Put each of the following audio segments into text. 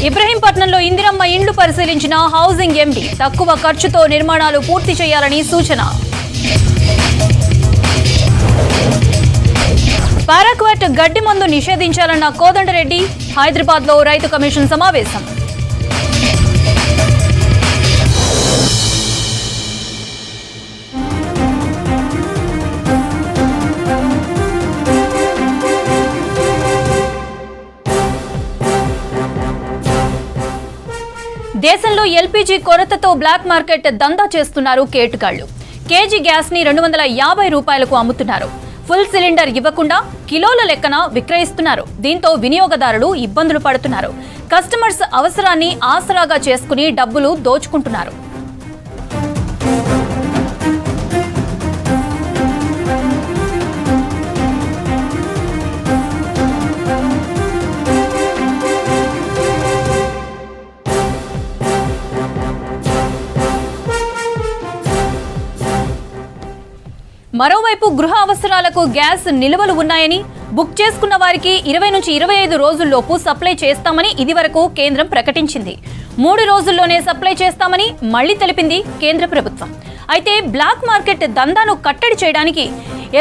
ఇబ్రహీంపట్నంలో ఇందిరమ్మ ఇండ్లు పరిశీలించిన housing MD తక్కువ ఖర్చుతో నిర్మాణాలు పూర్తి చేయాలని సూచన. పారాక్వాట్ గడ్డి మందు నిషేధించాలన్న కోదండరెడ్డి హైదరాబాద్లో రైతు కమిషన్ సమావేశం. దేశంలో ఎల్పీజీ కొరతతో బ్లాక్ మార్కెట్ దందా చేస్తున్నారు కేటుగాళ్లు. కేజీ గ్యాస్ ని 250 రూపాయలకు అమ్ముతున్నారు. ఫుల్ సిలిండర్ ఇవ్వకుండా కిలోల లెక్కన విక్రయిస్తున్నారు. దీంతో వినియోగదారులు ఇబ్బందులు పడుతున్నారు. కస్టమర్స్ అవసరాన్ని ఆసరాగా చేసుకుని డబ్బులు దోచుకుంటున్నారు. మరోవైపు గృహ అవసరాలకు గ్యాస్ నిల్వలు ఉన్నాయని, బుక్ చేసుకున్న వారికి 20 నుంచి 25 రోజుల్లోపు సప్లై చేస్తామని ఇదివరకు కేంద్రం ప్రకటించింది. 3 రోజుల్లోనే సప్లై చేస్తామని మళ్లీ తెలిపింది కేంద్ర ప్రభుత్వం. అయితే బ్లాక్ మార్కెట్ దందాను కట్టడి చేయడానికి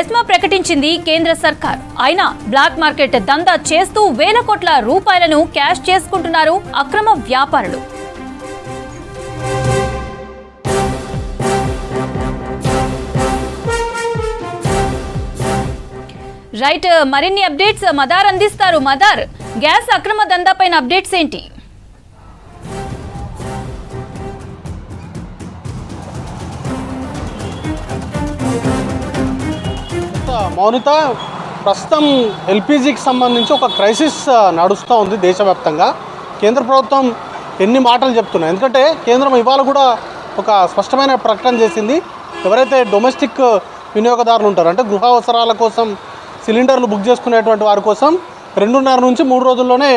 ఎస్మా ప్రకటించింది కేంద్ర సర్కార్. అయినా బ్లాక్ మార్కెట్ దందా చేస్తూ వేల కోట్ల రూపాయలను క్యాష్ చేసుకుంటున్నారు అక్రమ వ్యాపారులు. రైట్, మరిన్ని అప్డేట్స్ మదార్ అందిస్తారు. మదార్, గ్యాస్ అక్రమ దందా పైన అప్డేట్స్ ఏంటి? మౌనిత, ప్రస్తుతం ఎల్పీజీకి సంబంధించి ఒక క్రైసిస్ నడుస్తూ ఉంది దేశవ్యాప్తంగా. కేంద్ర ప్రభుత్వం ఎన్ని మాటలు చెప్తున్నాయి, ఎందుకంటే కేంద్రం ఇవాళ కూడా ఒక స్పష్టమైన ప్రకటన చేసింది. ఎవరైతే డొమెస్టిక్ వినియోగదారులు ఉంటారో, అంటే గృహ అవసరాల కోసం సిలిండర్లు బుక్ చేసుకునేటువంటి వారి కోసం 2.5 నుంచి 3 రోజుల్లోనే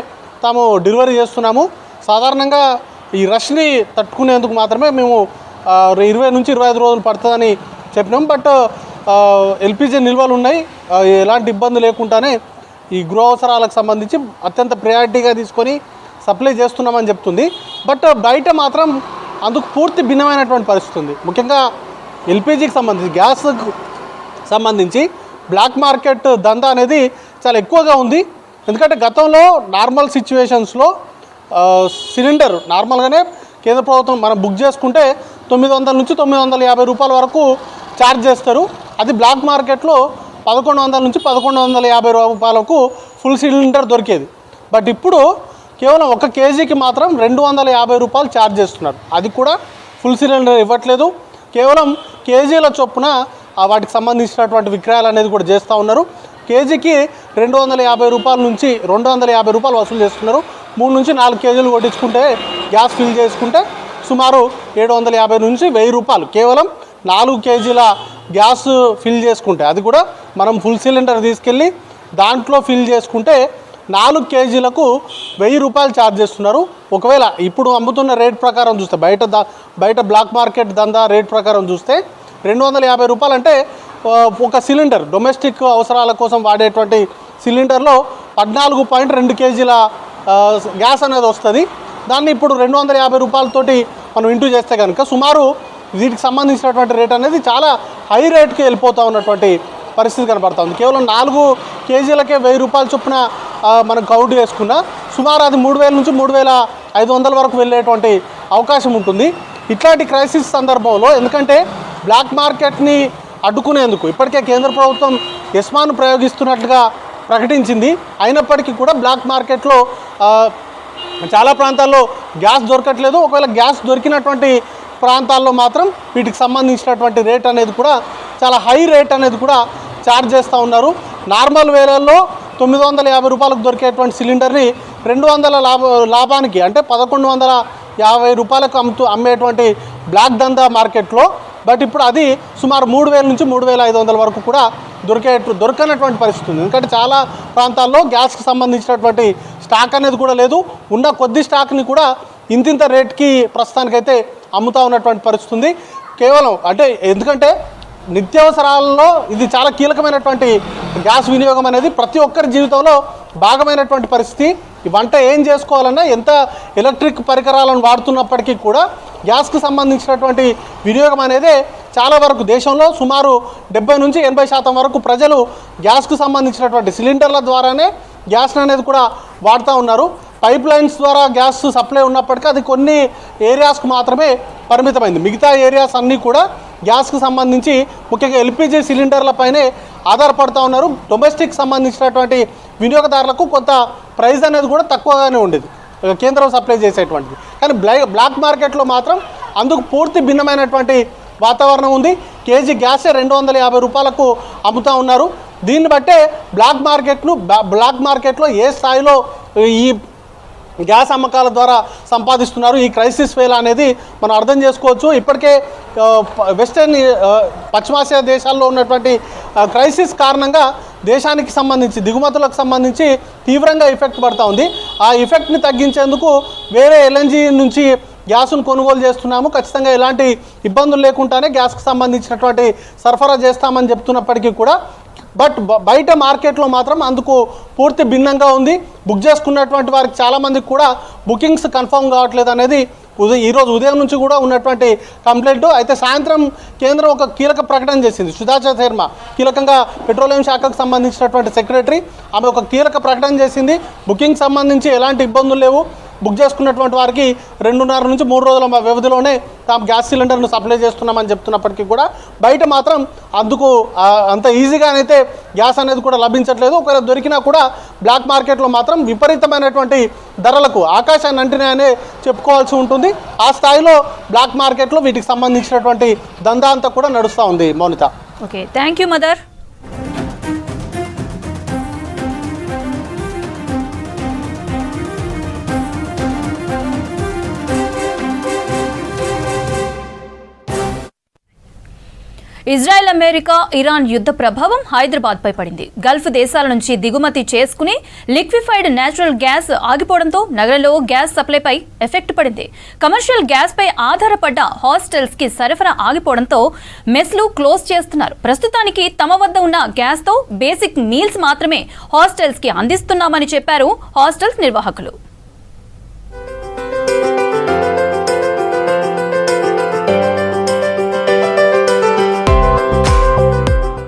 తాము డెలివరీ చేస్తున్నాము. సాధారణంగా ఈ రష్ని తట్టుకునేందుకు మాత్రమే మేము 20 నుంచి 25 రోజులు పడుతుందని చెప్పినాం. బట్ ఎల్పీజీ నిల్వలు ఉన్నాయి, ఎలాంటి ఇబ్బంది లేకుండానే ఈ గృహ అవసరాలకు సంబంధించి అత్యంత ప్రయారిటీగా తీసుకొని సప్లై చేస్తున్నామని చెప్తుంది. బట్ బయట మాత్రం అందుకు పూర్తి భిన్నమైనటువంటి పరిస్థితి ఉంది. ముఖ్యంగా ఎల్పీజీకి సంబంధించి, గ్యాస్కు సంబంధించి బ్లాక్ మార్కెట్ దందా అనేది చాలా ఎక్కువగా ఉంది. ఎందుకంటే గతంలో నార్మల్ సిచ్యువేషన్స్లో సిలిండర్ నార్మల్గానే కేంద్ర ప్రభుత్వం మనం బుక్ చేసుకుంటే 900 నుంచి 950 రూపాయల వరకు ఛార్జ్ చేస్తారు. అది బ్లాక్ మార్కెట్లో 1100 నుంచి 1150 రూపాయలకు ఫుల్ సిలిండర్ దొరికేది. బట్ ఇప్పుడు కేవలం 1 కేజీకి మాత్రం 250 రూపాయలు ఛార్జ్ చేస్తున్నారు. అది కూడా ఫుల్ సిలిండర్ ఇవ్వట్లేదు, కేవలం కేజీల చొప్పున వాటికి సంబంధించినటువంటి విక్రయాలు అనేది కూడా చేస్తూ ఉన్నారు. కేజీకి 250 రూపాయల నుంచి 250 రూపాయలు వసూలు చేస్తున్నారు. 3 నుంచి 4 కేజీలు కొట్టించుకుంటే గ్యాస్ ఫిల్ చేసుకుంటే సుమారు 750 నుంచి 1000 రూపాయలు కేవలం 4 కేజీల గ్యాస్ ఫిల్ చేసుకుంటే, అది కూడా మనం ఫుల్ సిలిండర్ తీసుకెళ్ళి దాంట్లో ఫిల్ చేసుకుంటే 4 కేజీలకు 1000 రూపాయలు ఛార్జ్ చేస్తున్నారు. ఒకవేళ ఇప్పుడు అమ్ముతున్న రేట్ ప్రకారం చూస్తే, బయట బ్లాక్ మార్కెట్ దందా రేట్ ప్రకారం చూస్తే 250 రూపాయలు అంటే ఒక సిలిండర్ డొమెస్టిక్ అవసరాల కోసం వాడేటువంటి సిలిండర్లో 14.2 కేజీల గ్యాస్ అనేది వస్తుంది. దాన్ని ఇప్పుడు 250 రూపాయలతోటి మనం ఇంటూ చేస్తే కనుక సుమారు వీటికి సంబంధించినటువంటి రేట్ అనేది చాలా హై రేట్కి వెళ్ళిపోతూ ఉన్నటువంటి పరిస్థితి కనబడుతూ ఉంది. కేవలం 4 కేజీలకే 1000 రూపాయల చొప్పున మనం కౌంట్ చేసుకున్నా సుమారు అది 3000 నుంచి 3500 వరకు వెళ్ళేటువంటి అవకాశం ఉంటుంది. ఇట్లాంటి క్రైసిస్ సందర్భంలో, ఎందుకంటే బ్లాక్ మార్కెట్ని అడ్డుకునేందుకు ఇప్పటికే కేంద్ర ప్రభుత్వం ఎస్మాను ప్రయోగిస్తున్నట్లుగా ప్రకటించింది. అయినప్పటికీ కూడా బ్లాక్ మార్కెట్లో చాలా ప్రాంతాల్లో గ్యాస్ దొరకట్లేదు. ఒకవేళ గ్యాస్ దొరికినటువంటి ప్రాంతాల్లో మాత్రం వీటికి సంబంధించినటువంటి రేట్ అనేది కూడా చాలా హై రేట్ అనేది కూడా ఛార్జ్ చేస్తూ ఉన్నారు. నార్మల్ వేళల్లో 950 రూపాయలకు దొరికేటువంటి సిలిండర్ని 200 లాభానికి, అంటే 1150 రూపాయలకు అమ్మేటువంటి బ్లాక్ దందా మార్కెట్లో. బట్ ఇప్పుడు అది సుమారు 3000 నుంచి 3500 వరకు కూడా దొరకనటువంటి పరిస్థితి ఉంది. ఎందుకంటే చాలా ప్రాంతాల్లో గ్యాస్కి సంబంధించినటువంటి స్టాక్ అనేది కూడా లేదు. ఉన్న కొద్ది స్టాక్ని కూడా ఇంతింత రేట్కి ప్రస్తుతానికైతే అమ్ముతూ ఉన్నటువంటి పరిస్థితి ఉంది. కేవలం అంటే ఎందుకంటే నిత్యావసరాలలో ఇది చాలా కీలకమైనటువంటి గ్యాస్ వినియోగం అనేది ప్రతి ఒక్కరి జీవితంలో భాగమైనటువంటి పరిస్థితి. ఈ వంట ఏం చేసుకోవాలన్నా ఎంత ఎలక్ట్రిక్ పరికరాలను వాడుతున్నప్పటికీ కూడా గ్యాస్కు సంబంధించినటువంటి వినియోగం అనేది చాలా వరకు దేశంలో సుమారు 70 నుంచి 80% వరకు ప్రజలు గ్యాస్కు సంబంధించినటువంటి సిలిండర్ల ద్వారానే గ్యాస్ అనేది కూడా వాడుతూ ఉన్నారు. పైప్ లైన్స్ ద్వారా గ్యాస్ సప్లై ఉన్నప్పటికీ అది కొన్ని ఏరియాస్కు మాత్రమే పరిమితమైంది. మిగతా ఏరియాస్ అన్నీ కూడా గ్యాస్కు సంబంధించి ముఖ్యంగా ఎల్పిజి సిలిండర్లపైనే ఆధారపడుతూ ఉన్నారు. డొమెస్టిక్ సంబంధించినటువంటి వినియోగదారులకు కొంత ప్రైస్ అనేది కూడా తక్కువగానే ఉండేది కేంద్రం సప్లై చేసేటువంటిది. కానీ బ్లాక్ మార్కెట్లో మాత్రం అందుకు పూర్తి భిన్నమైనటువంటి వాతావరణం ఉంది. కేజీ గ్యాసే 250 రూపాయలకు అమ్ముతూ ఉన్నారు. దీన్ని బట్టే బ్లాక్ మార్కెట్లో ఏ స్థాయిలో ఈ గ్యాస్ అమ్మకాల ద్వారా సంపాదిస్తున్నారు, ఈ క్రైసిస్ వేళ అనేది మనం అర్థం చేసుకోవచ్చు. ఇప్పటికే వెస్టర్న్ పశ్చిమాసియా దేశాల్లో ఉన్నటువంటి క్రైసిస్ కారణంగా దేశానికి సంబంధించి దిగుమతులకు సంబంధించి తీవ్రంగా ఎఫెక్ట్ పడుతూ ఉంది. ఆ ఎఫెక్ట్ని తగ్గించేందుకు వేరే ఎల్ఎన్జీ నుంచి గ్యాస్ను కొనుగోలు చేస్తున్నాము, ఖచ్చితంగా ఎలాంటి ఇబ్బందులు లేకుండానే గ్యాస్కి సంబంధించినటువంటి సరఫరా చేస్తామని చెప్తున్నప్పటికీ కూడా బయట మార్కెట్లో మాత్రం అందుకు పూర్తి భిన్నంగా ఉంది. బుక్ చేసుకున్నటువంటి వారికి చాలామందికి కూడా బుకింగ్స్ కన్ఫర్మ్ కావట్లేదు అనేది ఈరోజు ఉదయం నుంచి కూడా ఉన్నటువంటి కంప్లైంట్. అయితే సాయంత్రం కేంద్రం ఒక కీలక ప్రకటన చేసింది. సుధాచర్ శర్మ కీలకంగా పెట్రోలియం శాఖకు సంబంధించినటువంటి సెక్రటరీ, ఆమె ఒక కీలక ప్రకటన చేసింది. బుకింగ్ సంబంధించి ఎలాంటి ఇబ్బందులు లేవు, బుక్ చేసుకున్నటువంటి వారికి 2.5 నుంచి 3 రోజుల వ్యవధిలోనే తాము గ్యాస్ సిలిండర్ను సప్లై చేస్తున్నామని చెప్తున్నప్పటికీ కూడా బయట మాత్రం అందుకు అంత ఈజీగానైతే గ్యాస్ అనేది కూడా లభించట్లేదు. ఒకవేళ దొరికినా కూడా బ్లాక్ మార్కెట్లో మాత్రం విపరీతమైనటువంటి ధరలకు ఆకాశాన్ని అంటినాయనే చెప్పుకోవాల్సి ఉంటుంది. ఆ స్థాయిలో బ్లాక్ మార్కెట్లో వీటికి సంబంధించినటువంటి దందా అంతా కూడా నడుస్తూ ఉంది. Mounitha. Okay, thank you mother. Israel, America, Iran యుద్ధ ప్రభావం హైదరాబాద్పై పడింది. గల్ఫ్ దేశాల నుంచి దిగుమతి చేసుకుని లిక్విఫైడ్ నేచురల్ గ్యాస్ ఆగిపోవడంతో నగరంలో గ్యాస్ సప్లైపై ఎఫెక్ట్ పడింది. కమర్షియల్ గ్యాస్ పై ఆధారపడ్డ హాస్టల్స్ కి సరఫరా ఆగిపోవడంతో మెస్లు క్లోజ్ చేస్తున్నారు. ప్రస్తుతానికి తమ వద్ద ఉన్న గ్యాస్ తో బేసిక్ మీల్స్ మాత్రమే హాస్టల్స్ కి అందిస్తున్నామని చెప్పారు హాస్టల్స్ నిర్వాహకులు.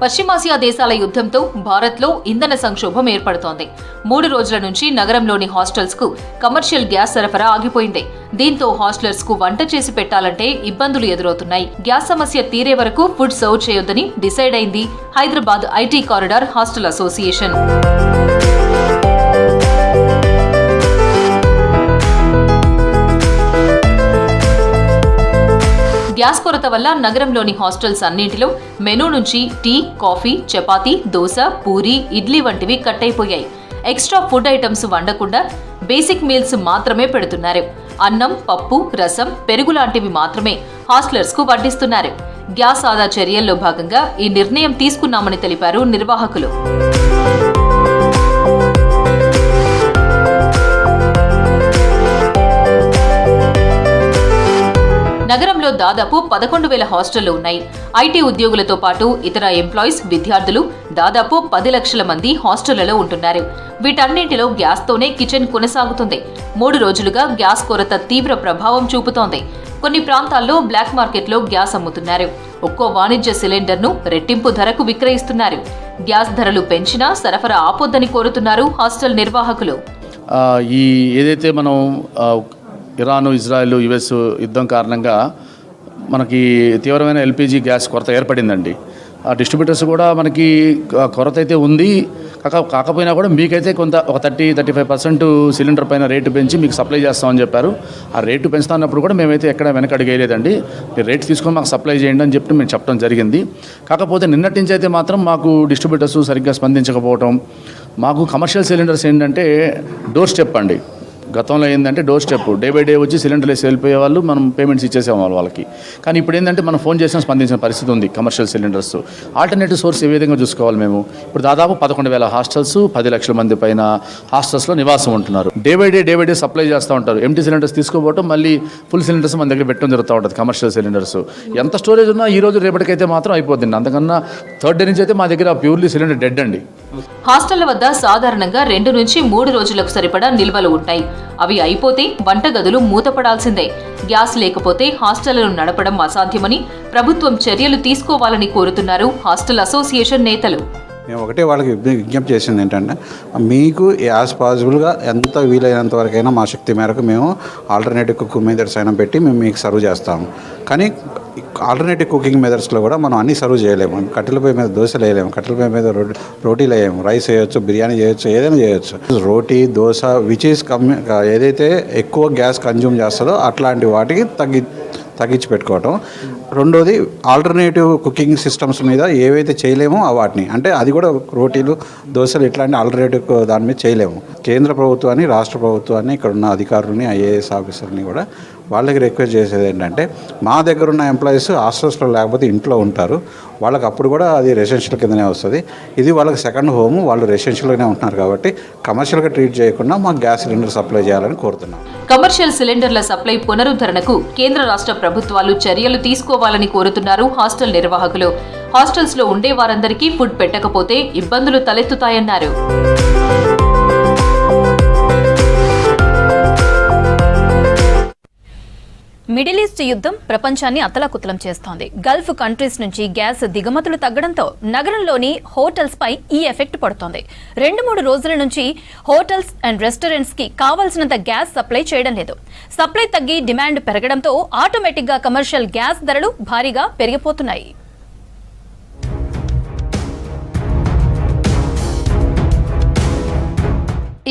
పశ్చిమాసియా దేశాల యుద్ధంతో భారత్లో ఇంధన సంక్షోభం ఏర్పడుతోంది. 3 రోజుల నుంచి నగరంలోని హాస్టల్స్ కు కమర్షియల్ గ్యాస్ సరఫరా ఆగిపోయింది. దీంతో హాస్టలర్స్ కు వంట చేసి పెట్టాలంటే ఇబ్బందులు ఎదురవుతున్నాయి. గ్యాస్ సమస్య తీరే వరకు ఫుడ్ సర్వ్ చేయొద్దని డిసైడ్ అయింది Hyderabad IT corridor hostel association. గ్యాస్ కొరత వల్ల నగరంలోని హాస్టల్స్ అన్నింటిలో మెనూ నుంచి టీ, కాఫీ, చపాతీ, దోశ, పూరి, ఇడ్లీ వంటివి కట్ అయిపోయాయి. ఎక్స్ట్రా ఫుడ్ ఐటమ్స్ వండకుండా బేసిక్ మీల్స్ మాత్రమే పెడుతున్నారు. అన్నం, పప్పు, రసం, పెరుగు లాంటివి మాత్రమే హాస్టలర్స్ కు వడ్డిస్తున్నారు. గ్యాస్ ఆదా చర్యల్లో భాగంగా ఈ నిర్ణయం తీసుకున్నామని తెలిపారు నిర్వాహకులు. నగరంలో దాదాపు 11,000 హాస్టళ్లు ఉన్నాయి. ఐటీ ఉద్యోగులతో పాటు ఇతర ఎంప్లాయీస్, విద్యార్థులు దాదాపు 10 లక్షల మంది హాస్టళ్లలో ఉంటున్నారు. వీటన్నింటిలో గ్యాస్తోనే కిచెన్ కొనసాగుతుంది. 3 రోజులుగా గ్యాస్ కొరత తీవ్ర ప్రభావం చూపుతోంది. కొన్ని ప్రాంతాల్లో బ్లాక్ మార్కెట్లో గ్యాస్ అమ్ముతున్నారు. ఒక్కో వాణిజ్య సిలిండర్ను రెట్టింపు ధరకు విక్రయిస్తున్నారు. గ్యాస్ ధరలు పెంచినా సరఫరా ఆపొద్దని కోరుతున్నారు హాస్టల్ నిర్వాహకులు. ఏదైతే మనం ఇరాను, ఇజ్రాయెల్, యుఎస్ యుద్ధం కారణంగా మనకి తీవ్రమైన ఎల్పిజి గ్యాస్ కొరత ఏర్పడిందండి. ఆ డిస్ట్రిబ్యూటర్స్ కూడా మనకి కొరత అయితే ఉంది. కాకపోయినా కూడా మీకైతే కొంత ఒక 30-35% సిలిండర్ పైన రేటు పెంచి మీకు సప్లై చేస్తామని చెప్పారు. ఆ రేటు పెంచుతున్నప్పుడు కూడా మేమైతే ఎక్కడ వెనకడిగేయలేదండి. మీరు రేటు తీసుకొని మాకు సప్లై చేయండి అని చెప్పి మేము చెప్పడం జరిగింది. కాకపోతే నిన్నటి నుంచి అయితే మాత్రం మాకు డిస్ట్రిబ్యూటర్స్ సరిగ్గా స్పందించకపోవటం, మాకు కమర్షియల్ సిలిండర్స్ ఏంటంటే డోర్ స్టెప్ అండి. గతంలో ఏంటంటే door step day by day వచ్చి సిలిండర్లు వేసి వెళ్ళిపోయే వాళ్ళు మనం పేమెంట్స్ ఇచ్చేసేవాళ్ళు వాళ్ళకి. కానీ ఇప్పుడు ఏంటంటే మనం ఫోన్ చేసిన స్పందించిన పరిస్థితి ఉంది. కమర్షియల్ సిలిండర్స్ ఆల్టర్నేటివ్ సోర్స్ ఏ విధంగా చూసుకోవాలి మేము? ఇప్పుడు దాదాపు 11,000 హాస్టల్స్, 10 లక్షల మంది పైన హాస్టల్స్లో నివాసం ఉంటున్నారు. డే బై డే సప్లై చేస్తూ ఉంటారు. ఎంటీ సిలిండర్స్ తీసుకోవడం, మళ్ళీ ఫుల్ సిలిండర్స్ మన దగ్గర పెట్టడం జరుగుతూ ఉంటుంది. కమర్షియల్ సిలిండర్స్ ఎంత స్టోరేజ్ ఉన్నా ఈ రోజు రేపటికైతే మాత్రం అయిపోతుంది. అంతకన్నా థర్డ్ డే నుంచి అయితే మా దగ్గర ప్యూర్లీ సిలిండర్ డెడ్ అండి. హాస్టళ్ల వద్ద సాధారణంగా 2 నుంచి 3 రోజులకు సరిపడా నిల్వలు ఉంటాయి. అవి అయిపోతే వంటగదులు మూతపడాల్సిందే. గ్యాస్ లేకపోతే హాస్టళ్లను నడపడం అసాధ్యమని ప్రభుత్వం చర్యలు తీసుకోవాలని కోరుతున్నారు హాస్టల్ అసోసియేషన్ నేతలు. మేము ఒకటే వాళ్ళకి విజ్ఞప్తి చేసింది ఏంటంటే, మీకు యాజ్ పాసిబుల్గా ఎంత వీలైనంత వరకైనా మా శక్తి మేరకు మేము ఆల్టర్నేటివ్ కుకింగ్ మెథడ్స్ అయినా పెట్టి మేము మీకు సర్వ్ చేస్తాము. కానీ ఆల్టర్నేటివ్ కుకింగ్ మెథడ్స్లో కూడా మనం అన్నీ సర్వ్ చేయలేము. కట్టెల పొయ్యి మీద దోశలు వేయలేము, కట్టెల పొయ్యి మీద రోటీలు వేయము, రైస్ వేయచ్చు, బిర్యానీ చేయొచ్చు, ఏదైనా చేయొచ్చు. రోటీ, దోశ విచ్ ఈస్ ఏదైతే ఎక్కువ గ్యాస్ కన్జ్యూమ్ చేస్తుందో అట్లాంటి వాటికి తగ్గించి పెట్టుకోవటం. రెండోది ఆల్టర్నేటివ్ కుకింగ్ సిస్టమ్స్ మీద ఏవైతే చేయలేమో వాటిని, అంటే అది కూడా రోటీలు, దోశలు ఇట్లాంటి ఆల్టర్నేటివ్ దాని మీద చేయలేము. కేంద్ర ప్రభుత్వాన్ని, రాష్ట్ర ప్రభుత్వాన్ని, ఇక్కడ ఉన్న అధికారులని, ఐఏఎస్ ఆఫీసర్ని కూడా వాళ్ళకి రిక్వెస్ట్ చేసేది ఏంటంటే, మా దగ్గర ఉన్న ఎంప్లాయీస్ హాస్టల్స్లో లేకపోతే ఇంట్లో ఉంటారు, వాళ్ళకి అప్పుడు కూడా అది రెసిడెన్షియల్ కిందనే వస్తుంది. ఇది వాళ్ళకి సెకండ్ హోమ్, వాళ్ళు రెసిడెన్షియల్గానే ఉంటున్నారు కాబట్టి కమర్షియల్గా ట్రీట్ చేయకుండా మాకు గ్యాస్ సిలిండర్ సప్లై చేయాలని కోరుతున్నాం. కమర్షియల్ సిలిండర్ల సప్లై పునరుద్ధరణకు కేంద్ర రాష్ట్ర ప్రభుత్వాలు చర్యలు తీసుకోవాలని కోరుతున్నారు హాస్టల్ నిర్వాహకులు. హాస్టల్స్ లో ఉండే వారందరికీ ఫుడ్ పెట్టకపోతే ఇబ్బందులు తలెత్తుతాయన్నారు. మిడిల్ ఈస్ట్ యుద్ధం ప్రపంచాన్ని అతలాకుతలం చేస్తోంది. గల్ఫ్ కంట్రీస్ నుంచి గ్యాస్ దిగుమతులు తగ్గడంతో నగరంలోని హోటల్స్ పై ఈ ఎఫెక్ట్ పడుతోంది. 2-3 రోజుల నుంచి హోటల్స్ అండ్ రెస్టారెంట్స్ కి కావాల్సినంత గ్యాస్ సప్లై చేయడం లేదు. సప్లై తగ్గి డిమాండ్ పెరగడంతో ఆటోమేటిక్ గా కమర్షియల్ గ్యాస్ ధరలు భారీగా పెరిగిపోతున్నాయి.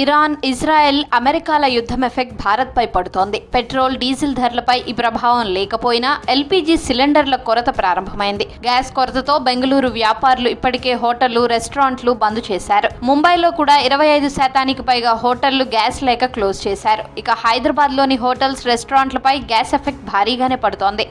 ఇరాన్, ఇజ్రాయెల్, అమెరికాల యుద్ధం ఎఫెక్ట్ భారత్పై పడుతోంది. పెట్రోల్, డీజిల్ ధరలపై ఈ ప్రభావం లేకపోయినా ఎల్పీజీ సిలిండర్ల కొరత ప్రారంభమైంది. గ్యాస్ కొరతతో బెంగళూరు వ్యాపారులు ఇప్పటికే హోటళ్లు, రెస్టారెంట్లు బంద్ చేశారు. ముంబైలో కూడా 25% పైగా హోటళ్లు గ్యాస్ లేక క్లోజ్ చేశారు. ఇక హైదరాబాద్లోని హోటల్స్, రెస్టారెంట్లపై గ్యాస్ ఎఫెక్ట్ భారీగానే పడుతోంది.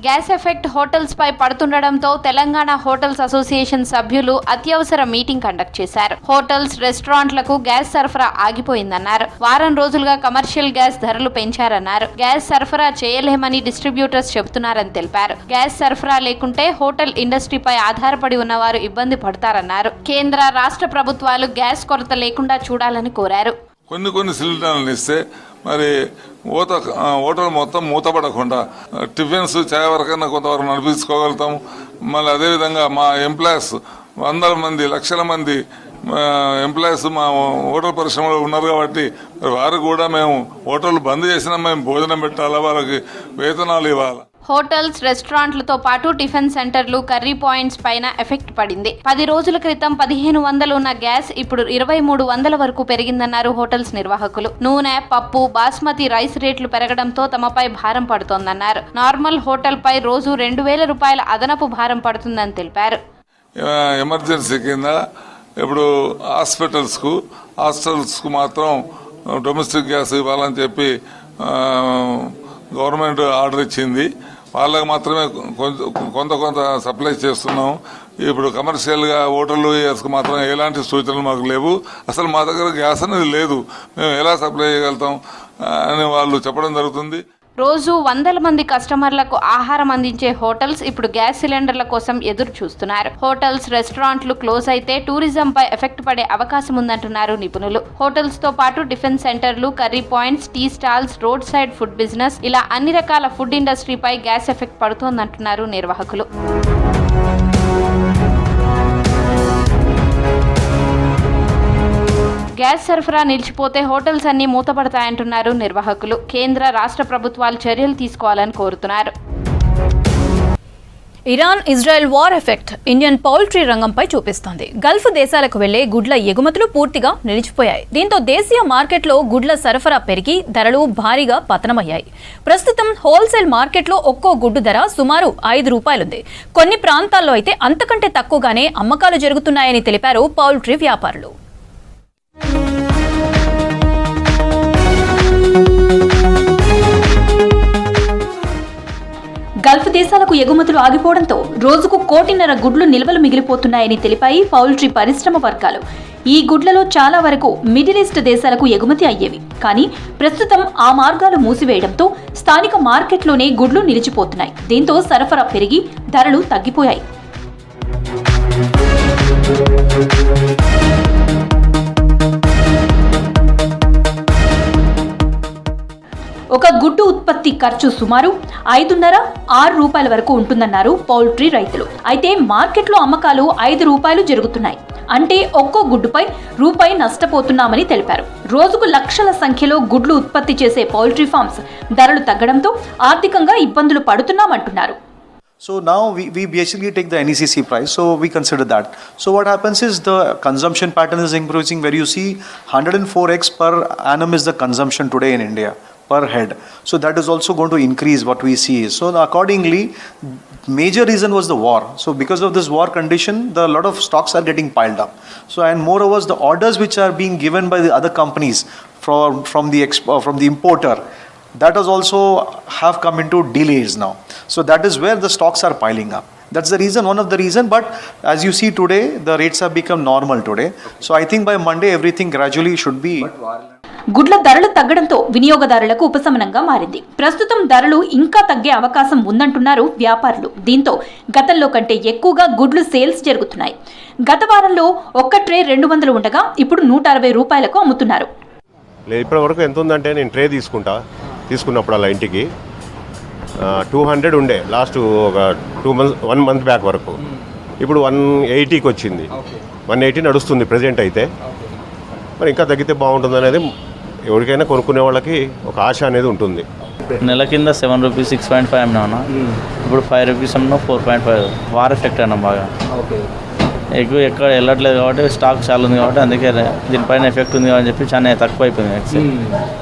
గ్యాస్ ఎఫెక్ట్ హోటల్స్ పై పడుతుండటంతో తెలంగాణ హోటల్స్ అసోసియేషన్ సభ్యులు అత్యవసర మీటింగ్ కండక్ట్ చేశారు. హోటల్స్, రెస్టారెంట్లకు గ్యాస్ సరఫరా ఆగిపోయిందన్నారు. వారం రోజులుగా కమర్షియల్ గ్యాస్ ధరలు పెంచారన్నారు. గ్యాస్ సరఫరా చేయలేమని డిస్ట్రిబ్యూటర్స్ చెబుతున్నారని తెలిపారు. గ్యాస్ సరఫరా లేకుంటే హోటల్ ఇండస్ట్రీపై ఆధారపడి ఉన్నవారు ఇబ్బంది పడతారన్నారు. కేంద్ర, రాష్ట్ర ప్రభుత్వాలు గ్యాస్ కొరత లేకుండా చూడాలని కోరారు. కొన్ని సిలిండర్లను ఇస్తే మరి హోటల్ మొత్తం మూతపడకుండా టిఫిన్స్ చాయ్ వరకైనా కొంతవరకు నడిపించుకోగలుగుతాము. మళ్ళీ అదేవిధంగా మా ఎంప్లాయీస్ 100 మంది, లక్షల మంది ఎంప్లాయీస్ మా హోటల్ పరిశ్రమలో ఉన్నారు కాబట్టి వారు కూడా మేము హోటల్ బంద్ చేసినా మేము భోజనం పెట్టాలా, వాళ్ళకి వేతనాలు ఇవ్వాలి. హోటల్స్, రెస్టారెంట్లతో పాటు టిఫిన్ సెంటర్లు, కర్రీ పాయింట్స్ పైన ఎఫెక్ట్ పడింది. 10 రోజుల క్రితం 1500 ఉన్న గ్యాస్ ఇప్పుడు 2300 వరకు పెరిగిందన్నారు హోటల్స్ నిర్వాహకులు. నూనె, పప్పు, బాస్మతి రైస్ రేట్లు పెరగడంతో తమపై భారం పడుతోందన్నారు. నార్మల్ హోటల్ పై రోజు 2000 రూపాయల అదనపు భారం పడుతుందని తెలిపారు. ఎమర్జెన్సీ కింద ఇప్పుడు హాస్టల్స్కు మాత్రం డొమెస్టిక్ గ్యాస్ ఇవ్వాలని చెప్పి గవర్నమెంట్ ఆర్డర్ ఇచ్చింది. వాళ్ళకి మాత్రమే కొంత సప్లై చేస్తున్నాం. ఇప్పుడు కమర్షియల్గా హోటళ్ళు గ్యాస్కి మాత్రం ఎలాంటి సూచనలు మాకు లేవు. అసలు మా దగ్గర గ్యాస్ అనేది లేదు, మేము ఎలా సప్లై చేయగలుగుతాం అని వాళ్ళు చెప్పడం జరుగుతుంది. రోజు 100 మంది కస్టమర్లకు ఆహారం అందించే హోటల్స్ ఇప్పుడు గ్యాస్ సిలిండర్ల కోసం ఎదురు చూస్తున్నారు. హోటల్స్, రెస్టారెంట్లు క్లోజ్ అయితే టూరిజంపై ఎఫెక్ట్ పడే అవకాశం ఉందంటున్నారు నిపుణులు. హోటల్స్ తో పాటు టిఫిన్ సెంటర్లు, curry points, tea stalls, road side food business ఇలా అన్ని రకాల ఫుడ్ ఇండస్ట్రీపై గ్యాస్ ఎఫెక్ట్ పడుతోందంటున్నారు నిర్వాహకులు. గ్యాస్ సరఫరా నిలిచిపోతే హోటల్స్ అన్ని మూతపడతాయంటున్నారు నిర్వాహకులు. కేంద్ర, రాష్ట్ర ప్రభుత్వాలు చర్యలు తీసుకోవాలని కోరుతున్నారు. Iran Israel war effect Indian poultry రంగంపై చూపిస్తోంది. గల్ఫ్ దేశాలకు వెళ్లే గుడ్ల ఎగుమతులు పూర్తిగా నిలిచిపోయాయి. దీంతో దేశీయ మార్కెట్లో గుడ్ల సరఫరా పెరిగి ధరలు భారీగా పతనమయ్యాయి. ప్రస్తుతం హోల్సేల్ మార్కెట్లో ఒక్కో గుడ్డు ధర సుమారు ₹5 కొన్ని ప్రాంతాల్లో అయితే అంతకంటే తక్కువగానే అమ్మకాలు జరుగుతున్నాయని తెలిపారు పౌల్ట్రీ వ్యాపారులు. గల్ఫ్ దేశాలకు ఎగుమతులు ఆగిపోవడంతో రోజుకు 1.5 కోటి గుడ్లు నిల్వలు మిగిలిపోతున్నాయని తెలిపాయి పౌల్ట్రీ పరిశ్రమ వర్గాలు. ఈ గుడ్లలో చాలా వరకు మిడిల్ ఈస్ట్ దేశాలకు ఎగుమతి అయ్యేవి. కానీ ప్రస్తుతం ఆ మార్గాలు మూసివేయడంతో స్థానిక మార్కెట్లోనే గుడ్లు నిలిచిపోతున్నాయి. దీంతో సరఫరా పెరిగి ధరలు తగ్గిపోయాయి. ఒక గుడ్డు ఉత్పత్తి ఖర్చు సుమారు ₹5.5–6 వరకు ఉంటుందన్నారు పౌల్ట్రీ రైతులు. అయితే మార్కెట్లో అమ్మకాలు ₹5 జరుగుతున్నాయి. అంటే ఒక్కో గుడ్డుపై రూపాయి నష్టపోతున్నామని తెలిపారు. రోజుకు లక్షల సంఖ్యలో గుడ్లు ఉత్పత్తి చేసే పౌల్ట్రీ ఫార్మ్స్ ధరలు తగ్గడంతో ఆర్థికంగా ఇబ్బందులు పడుతున్నామంటున్నారు. So now we basically take the NECC price, so we consider that. So what happens is the consumption pattern is increasing, where you see 104x per annum is the consumption today in India per head. So that is also going to increase what we see. So accordingly, major reason was the war. So because of this war condition, a lot of stocks are getting piled up. So and moreover, the orders which are being given by the other companies from the importer, that has also have come into delays now. So that is where the stocks are piling up. That's the reason, one of the reason. But as you see today, the rates have become normal today. So I think by Monday everything gradually should be. గుడ్ల ధరలు తగ్గడంతో వినియోగదారులకు ఉపశమనంగా మారింది. ప్రస్తుతం ధరలు ఇంకా తగ్గే అవకాశం ఉందంటున్నారు వ్యాపారులు. దీంతో గతంలో కంటే ఎక్కువగా గుడ్లు సేల్స్ జరుగుతున్నాయి. గత వారంలో ఒక్క ట్రే 200 ఉండగా ఇప్పుడు ₹160 అమ్ముతున్నారు. ఇప్పటి వరకు ఎంత ఉందంటే నేను ట్రే తీసుకున్నప్పుడు అలా ఇంటికి 200 ఉండే లాస్ట్ ఒక 1 మంత్ బ్యాక్ వరకు. ఇప్పుడు 180కి వచ్చింది. 180 నడుస్తుంది ప్రజెంట్. అయితే మరి ఇంకా తగ్గితే బాగుంటుంది అనేది ఎవరికైనా కొనుక్కునే వాళ్ళకి ఒక ఆశ అనేది ఉంటుంది. నెల కింద ₹7 6.5 అన్నా, ఇప్పుడు ₹5 అన్నా 4.5. వార్ ఎఫెక్ట్ అన్నా బాగా ఎక్కువ ఎక్కడ వెళ్ళట్లేదు కాబట్టి స్టాక్ చాలా ఉంది కాబట్టి అందుకే దీనిపైన ఎఫెక్ట్ ఉంది అని చెప్పి చాలా తక్కువ అయిపోయింది.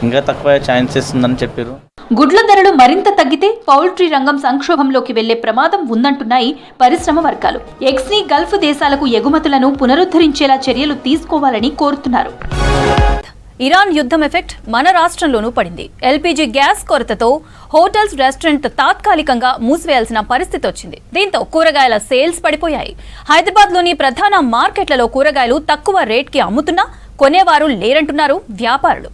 ఇంకా తక్కువ ఛాన్సెస్ ఉందని చెప్పారు. గుడ్ల ధరలు మరింత తగ్గితే పౌల్ట్రీ రంగం సంక్షోభంలోకి వెళ్లే ప్రమాదం ఉందంటున్నాయి పరిశ్రమ వర్గాలు. ఎక్స్ని గల్ఫ్ దేశాలకు ఎగుమతులను పునరుద్ధరించేలా చర్యలు తీసుకోవాలని కోరుతున్నారు. ఇరాన్ యుద్ధం ఎఫెక్ట్ మన రాష్ట్రంలోనూ పడింది. ఎల్పీజీ గ్యాస్ కొరతతో హోటల్స్, రెస్టారెంట్ తాత్కాలికంగా మూసివేయాల్సిన పరిస్థితి వచ్చింది. దీంతో కూరగాయల సేల్స్ పడిపోయాయి. హైదరాబాద్లోని ప్రధాన మార్కెట్లలో కూరగాయలు తక్కువ రేట్కి అమ్ముతున్నా కొనేవారు లేరంటున్నారు వ్యాపారులు.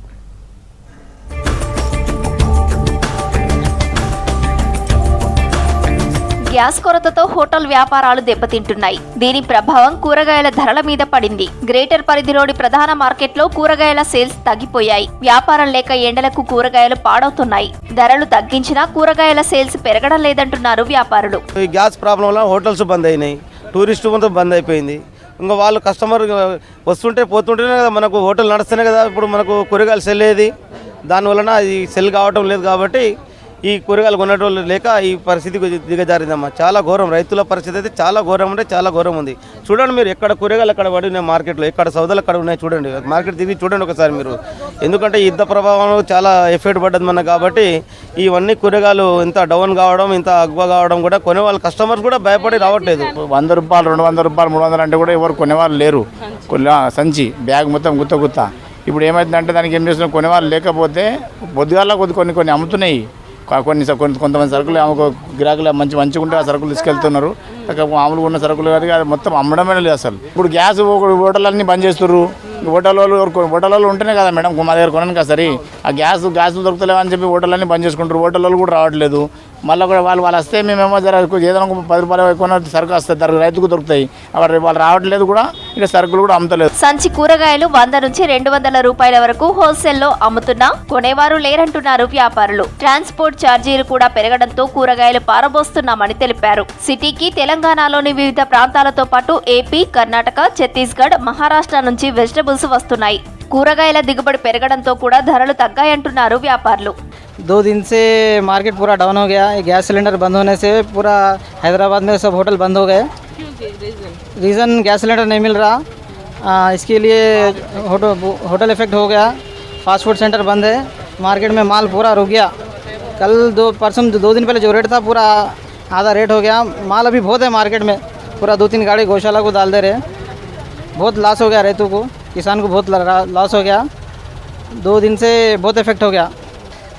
గ్యాస్ కొరతతో హోటల్ వ్యాపారాలు దెబ్బతింటున్నాయి. దీని ప్రభావం కూరగాయల ధరల మీద పడింది. గ్రేటర్ పరిధిలోని ప్రధాన మార్కెట్లో కూరగాయల సేల్స్ తగ్గిపోయాయి. వ్యాపారం లేక ఎండలకు కూరగాయలు పాడవుతున్నాయి. ధరలు తగ్గించినా కూరగాయల సేల్స్ పెరగడం లేదంటున్నారు వ్యాపారులు. ఈ గ్యాస్ ప్రాబ్లం వల్ల హోటల్స్ బంద్ అయినాయి, టూరిస్ట్ మొత్తం బంద్ అయిపోయింది. ఇంకా వాళ్ళు కస్టమర్ వస్తుంటే పోతుంటేనే కదా మనకు హోటల్ నడుస్తేనే కదా ఇప్పుడు మనకు కూరగాయలు సెల్ అయ్యేది. దానివలన ఈ సెల్ కావటం లేదు కాబట్టి ఈ కూరగాయలు కొనేటోళ్ళు లేక ఈ పరిస్థితికి దిగజారిందమ్మా. చాలా ఘోరం. రైతుల పరిస్థితి అయితే చాలా ఘోరం అంటే చాలా ఘోరం ఉంది. చూడండి మీరు, ఎక్కడ కూరగాయలు అక్కడ పడి ఉన్నాయి మార్కెట్లో, ఎక్కడ సౌదాలు అక్కడ ఉన్నాయి. చూడండి మార్కెట్ తిరిగి చూడండి ఒకసారి మీరు. ఎందుకంటే యుద్ధ ప్రభావం చాలా ఎఫెక్ట్ పడ్డది మనకు కాబట్టి ఇవన్నీ కూరగాయలు ఇంత డౌన్ కావడం, ఇంత అగ్వ కావడం కూడా కొనే వాళ్ళ కస్టమర్స్ కూడా భయపడి రావట్లేదు. ₹100, ₹200, ₹300 అంటే కూడా ఎవరు కొనేవాళ్ళు లేరు. సంచి బ్యాగ్ మొత్తం గుత్త. ఇప్పుడు ఏమైందంటే దానికి ఏం చేస్తున్నారు, కొనేవాళ్ళు లేకపోతే పొద్దుగాల కొన్ని అమ్ముతున్నాయి. కొంతమంది సరుకులు గిరాకులు మంచిగా ఉంటే ఆ సరుకులు తీసుకెళ్తున్నారు. మామూలుగా ఉన్న సరుకులు కానీ అది మొత్తం అమ్మడమే లేదు అసలు. ఇప్పుడు గ్యాస్ హోటళ్ళన్నీ బంద్ చేస్తున్నారు. హోటల్లో ఉంటేనే కదా మేడం మా దగ్గర కొనను కదా సరే. ఆ గ్యాస్ దొరుకుతలేవు అని చెప్పి హోటళ్ళన్నీ బంద్ చేసుకుంటారు. హోటల్లో కూడా రావట్లేదు. మళ్ళీ కూడా వాళ్ళు వస్తే మేమేమో ఏదైనా ₹10 ఎక్కువ సరుకు వస్తుంది, రైతుకు దొరుకుతాయి. వాళ్ళు రావట్లేదు కూడా, ఇక్కడ సరుకులు కూడా అమ్ముతలేదు. సంచి కూరగాయలు ₹100 నుంచి ₹200 వరకు హోల్సేల్లో అమ్ముతున్నా కొనేవారు లేరంటున్నారు వ్యాపారులు. ట్రాన్స్పోర్ట్ ఛార్జీలు కూడా పెరగడంతో కూరగాయలు పారబోస్తున్నామని తెలిపారు. సిటీకి తెలంగాణలోని వివిధ ప్రాంతాలతో పాటు ఏపీ, కర్ణాటక, ఛత్తీస్గఢ్, మహారాష్ట్ర నుంచి వెజిటబుల్స్ వస్తున్నాయి. కూరగాయల దిగుబడి పెరగడంతో కూడా ధరలు తగ్గాయంటున్నారు వ్యాపారులు. 2 दिन से मार्केट पूरा डाउन हो गया। गैस सिलेंडर बंद होने से पूरा हैदराबाद में सब होटल बंद हो गए। रीज़न गैस सिलेंडर नहीं मिल रहा, इसके लिए होटल इफेक्ट हो गया। फास्ट फूड सेंटर बंद है, मार्केट में माल पूरा रुक गया। कल परसों 2 दिन पहले जो रेट था पूरा आधा रेट हो गया। माल अभी बहुत है मार्केट में, पूरा 2-3 गाड़ी गौशाला को डाल दे रहे। बहुत लॉस हो गया रेतु को, किसान को बहुत लॉस हो गया। 2 दिन से बहुत इफेक्ट हो गया।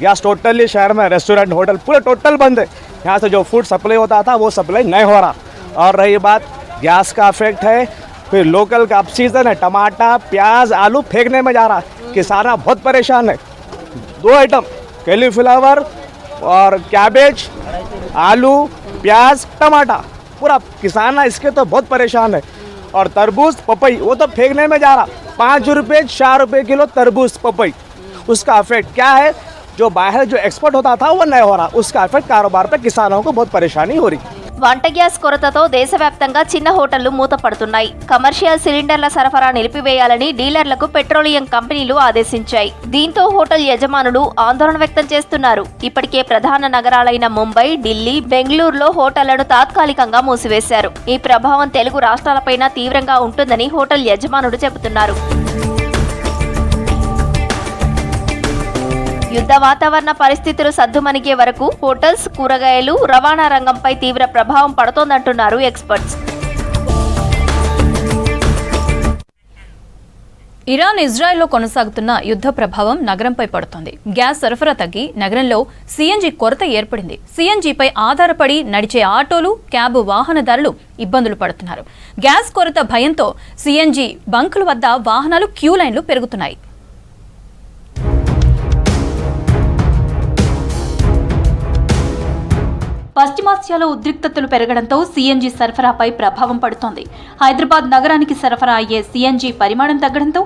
गैस टोटली शहर में रेस्टोरेंट होटल पूरे टोटल बंद है। यहाँ से जो फूड सप्लाई होता था वो सप्लाई नहीं हो रहा। और रही बात गैस का इफेक्ट है, फिर लोकल का अब सीजन है, टमाटर प्याज आलू फेंकने में जा रहा है। किसान बहुत परेशान है। 2 आइटम कैलीफ्लावर और कैबेज, आलू प्याज टमाटर, पूरा किसान इसके तो बहुत परेशान है। और तरबूज पपई वो तो फेंकने में जा रहा। 5 रुपये 4 रुपये किलो तरबूज पपई, उसका इफेक्ट क्या है? जो बाहर जो एक्सपोर्ट होता था वो नहीं हो रहा, उसका इफेक्ट कारोबार पे किसानों को बहुत परेशानी हो रही। వంట గ్యాస్ కొరతతో దేశవ్యాప్తంగా చిన్న హోటళ్లు మూతపడుతున్నాయి. కమర్షియల్ సిలిండర్ల సరఫరా నిలిపివేయాలని డీలర్లకు పెట్రోలియం కంపెనీలు ఆదేశించాయి. దీంతో హోటల్ యజమానులు ఆందోళన వ్యక్తం చేస్తున్నారు. ఇప్పటికే ప్రధాన నగరాలైన ముంబై, ఢిల్లీ, బెంగళూరులో హోటళ్లను తాత్కాలికంగా మూసివేశారు. ఈ ప్రభావం తెలుగు రాష్ట్రాలపైన తీవ్రంగా ఉంటుందని హోటల్ యజమానులు చెబుతున్నారు. యుద్ధ వాతావరణ పరిస్థితులు సద్దుమణిగే వరకు హోటల్స్, కూరగాయలు, రవాణా రంగంపై తీవ్ర ప్రభావం పడుతోందంటున్నారు ఎక్స్పర్ట్స్. ఇరాన్ ఇజ్రాయెల్లో కొనసాగుతున్న యుద్ధ ప్రభావం నగరంపై పడుతోంది. గ్యాస్ సరఫరా తగ్గి నగరంలో సిఎన్జి కొరత ఏర్పడింది. సిఎన్జిపై ఆధారపడి నడిచే ఆటోలు, క్యాబ్ వాహనదారులు ఇబ్బందులు పడుతున్నారు. గ్యాస్ కొరత భయంతో సిఎన్జి బంకుల వద్ద వాహనాలు క్యూ లైన్లు పెరుగుతున్నాయి. పశ్చిమాసియాలో ఉద్రిక్తతలు పెరగడంతో సిఎన్జి సరఫరాపై ప్రభావం పడుతోంది. హైదరాబాద్ నగరానికి సరఫరా అయ్యే సిఎన్జి పరిమాణం తగ్గడంతో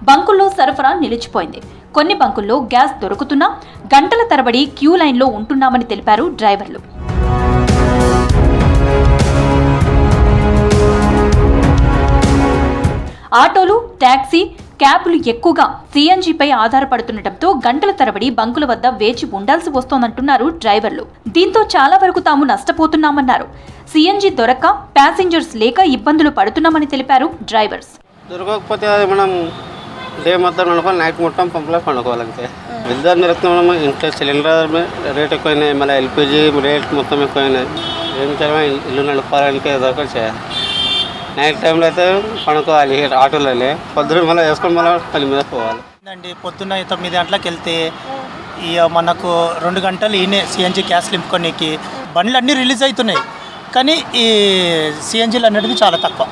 బంకుల్లో సరఫరా నిలిచిపోయింది. కొన్ని బంకుల్లో గ్యాస్ దొరుకుతున్నా గంటల తరబడి క్యూ లైన్లో ఉంటున్నామని తెలిపారు డ్రైవర్లు. ఆటోలు, టాక్సీ, క్యాబ్లు ఎక్కువగా సిఎన్జిపై ఆధారపడుతుండటంతో గంటల తరబడి బంకుల వద్ద వేచి ఉండాల్సి వస్తోందంటున్నారు డ్రైవర్లు. దీంతో చాలా వరకు తాము నష్టపోతున్నామన్నారు. సిఎన్జి దొరక్క ప్యాసింజర్స్ లేక ఇబ్బందులు పడుతున్నామని తెలిపారు డ్రైవర్స్. దొరకకపోతే మనం డే మొత్తం నడుకోవాలి, నైట్ మొత్తం పంపులో పండుకోవాలంటే విద్యుత్ నిరుక్తం ఇంట్లో సిలిండర్ రేట్ ఎక్కువైనాయి, మళ్ళీ ఎల్పిజి రేట్ మొత్తం ఎక్కువైనాయి. ఏం చేయాలి, ఇల్లు నడుపుకోవాలంటే ఏదో చేయాలి. నైట్ టైంలో అయితే పడుకోవాలి ఆటోలోనే, పొద్దున మళ్ళీ వేసుకొని మళ్ళీ పని మీద పోవాలి. పొద్దున్న 9 గంటలకు వెళ్తే ఇక మనకు 2 గంటలు ఈయనే సిఎన్జి గ్యాస్ నింపుకోనికి బండ్లు అన్నీ రిలీజ్ అవుతున్నాయి. కానీ ఈ సిఎన్జీలు అనేది చాలా తక్కువ,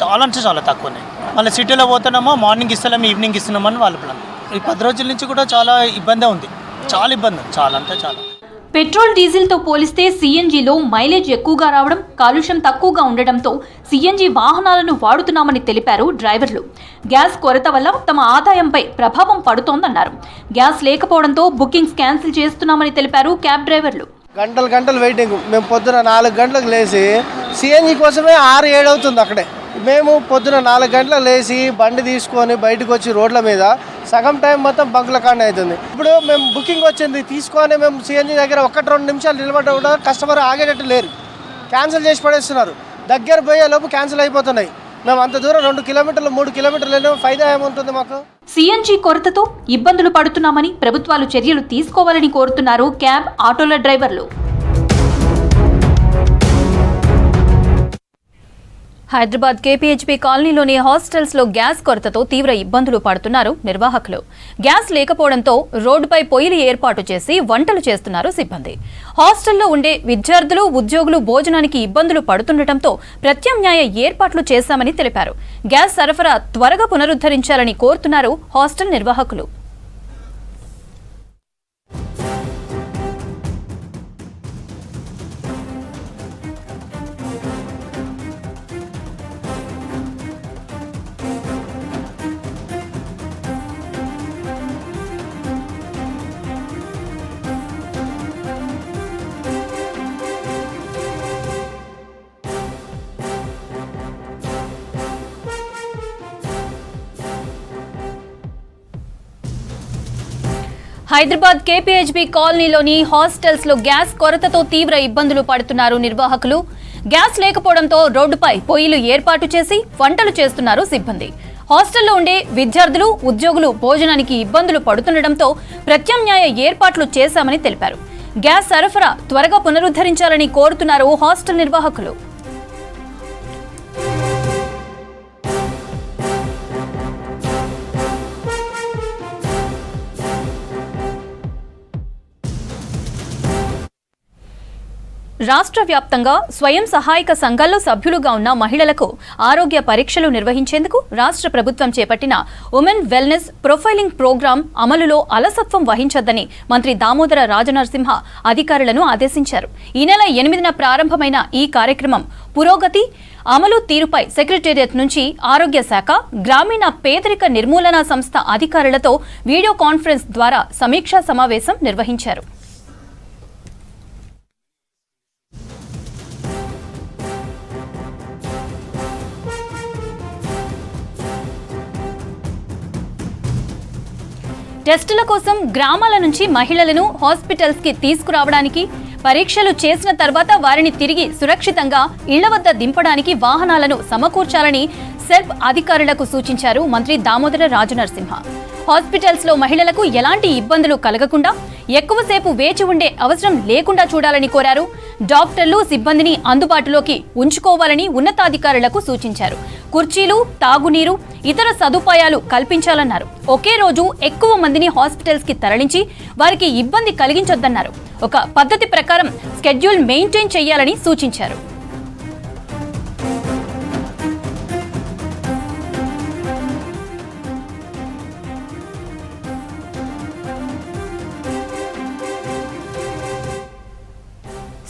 చాలా అంటే చాలా తక్కువ ఉన్నాయి. మళ్ళీ సిటీలో పోతున్నామో మార్నింగ్ ఇస్తలేము, ఈవినింగ్ ఇస్తున్నామని వాళ్ళ ప్లాన్. ఈ 10 రోజుల నుంచి కూడా చాలా ఇబ్బంది ఉంది, చాలా ఇబ్బంది ఉంది, చాలా అంటే చాలా. పెట్రోల్, డీజిల్తో పోలిస్తే సిఎన్జిలో మైలేజ్ ఎక్కువగా రావడం, కాలుష్యం తక్కువగా ఉండడంతో సిఎన్జి వాహనాలను వాడుతున్నామని తెలిపారు డ్రైవర్లు. గ్యాస్ కొరత వల్ల తమ ఆదాయంపై ప్రభావం పడుతోందన్నారు. గ్యాస్ లేకపోవడంతో బుకింగ్స్ క్యాన్సిల్ చేస్తున్నామని తెలిపారు క్యాబ్ డ్రైవర్లు. గంటలు వెయిటింగ్. మేము పొద్దున 4 గంటలకు లేచి సిఎన్జి కోసమే 6-7 అవుతుంది అక్కడే. మేము పొద్దున 4 గంటలకు లేచి బండి తీసుకొని బయటకు వచ్చి రోడ్ల మీద సగం టైం మొత్తం బంకుల కాండ అవుతుంది. ఇప్పుడు మేము బుకింగ్ వచ్చింది తీసుకొని మేము సిఎన్జి దగ్గర 1-2 నిమిషాలు నిలబడ్డా కూడా కస్టమర్ ఆగేటట్టు లేరు, క్యాన్సిల్ చేసి పడేస్తున్నారు. దగ్గర పోయే లోపు క్యాన్సిల్ అయిపోతున్నాయి. మేము అంత దూరం 2 కిలోమీటర్లు 3 కిలోమీటర్లు ఫైదా ఏముంటుంది మాకు? సిఎన్జి కొరతతో ఇబ్బందులు పడుతున్నామని ప్రభుత్వాలు చర్యలు తీసుకోవాలని కోరుతున్నారు క్యాబ్, ఆటోల డ్రైవర్లు. హైదరాబాద్ కేపీహెచ్పీ కాలనీలోని హాస్టల్స్లో గ్యాస్ కొరతతో తీవ్ర ఇబ్బందులు పడుతున్నారు నిర్వాహకులు. గ్యాస్ లేకపోవడంతో రోడ్డుపై పొయ్యిలు ఏర్పాటు చేసి వంటలు చేస్తున్నారు సిబ్బంది. హాస్టల్లో ఉండే విద్యార్థులు, ఉద్యోగులు భోజనానికి ఇబ్బందులు పడుతుండటంతో ప్రత్యామ్నాయ ఏర్పాట్లు చేశామని తెలిపారు. గ్యాస్ సరఫరా త్వరగా పునరుద్ధరించాలని కోరుతున్నారు హాస్టల్ నిర్వాహకులు. హైదరాబాద్ కేపీహెచ్బీ కాలనీలోని హాస్టల్స్ లో గ్యాస్ కొరతతో తీవ్ర ఇబ్బందులు పడుతున్నారు నిర్వాహకులు. గ్యాస్ లేకపోవడంతో రోడ్డుపై పొయ్యిలు ఏర్పాటు చేసి వంటలు చేస్తున్నారు సిబ్బంది. హాస్టల్లో ఉండే విద్యార్థులు, ఉద్యోగులు భోజనానికి ఇబ్బందులు పడుతుండటంతో ప్రత్యామ్నాయ ఏర్పాట్లు చేశామని తెలిపారు. గ్యాస్ సరఫరా త్వరగా పునరుద్ధరించాలని కోరుతున్నారు హాస్టల్ నిర్వాహకులు. రాష్ట్ర వ్యాప్తంగా స్వయం సహాయక సంఘాల్లో సభ్యులుగా ఉన్న మహిళలకు ఆరోగ్య పరీక్షలు నిర్వహించేందుకు రాష్ట్ర ప్రభుత్వం చేపట్టిన ఉమెన్ వెల్నెస్ ప్రొఫైలింగ్ ప్రోగ్రాం అమలులో అలసత్వం వహించొద్దని మంత్రి దామోదర రాజనరసింహ అధికారులను ఆదేశించారు. ఈ నెల 8న ప్రారంభమైన ఈ కార్యక్రమం పురోగతి, అమలు తీరుపై సెక్రటేరియట్ నుంచి ఆరోగ్య శాఖ, గ్రామీణ పేదరిక నిర్మూలన సంస్థ అధికారులతో వీడియో కాన్ఫరెన్స్ ద్వారా సమీక్షా సమావేశం నిర్వహించారు. టెస్టుల కోసం గ్రామాల నుంచి మహిళలను హాస్పిటల్స్ కి తీసుకురావడానికి, పరీక్షలు చేసిన తర్వాత వారిని తిరిగి సురక్షితంగా ఇళ్ల వద్ద దింపడానికి వాహనాలను సమకూర్చాలని సెర్ప్ అధికారులకు సూచించారు మంత్రి దామోదర రాజనరసింహ. హాస్పిటల్స్ లో మహిళలకు ఎలాంటి ఇబ్బందులు కలగకుండా, ఎక్కువసేపు వేచి ఉండే అవసరం లేకుండా చూడాలని కోరారు. డాక్టర్లు, సిబ్బందిని అందుబాటులోకి ఉంచుకోవాలని ఉన్నతాధికారులకు సూచించారు. కుర్చీలు, తాగునీరు, ఇతర సదుపాయాలు కల్పించాలన్నారు. ఒకే రోజు ఎక్కువ మందిని హాస్పిటల్స్ కి తరలించి వారికి ఇబ్బంది కలిగించొద్దన్నారు. ఒక పద్ధతి ప్రకారం స్కెడ్యూల్ మెయింటైన్ చేయాలని సూచించారు.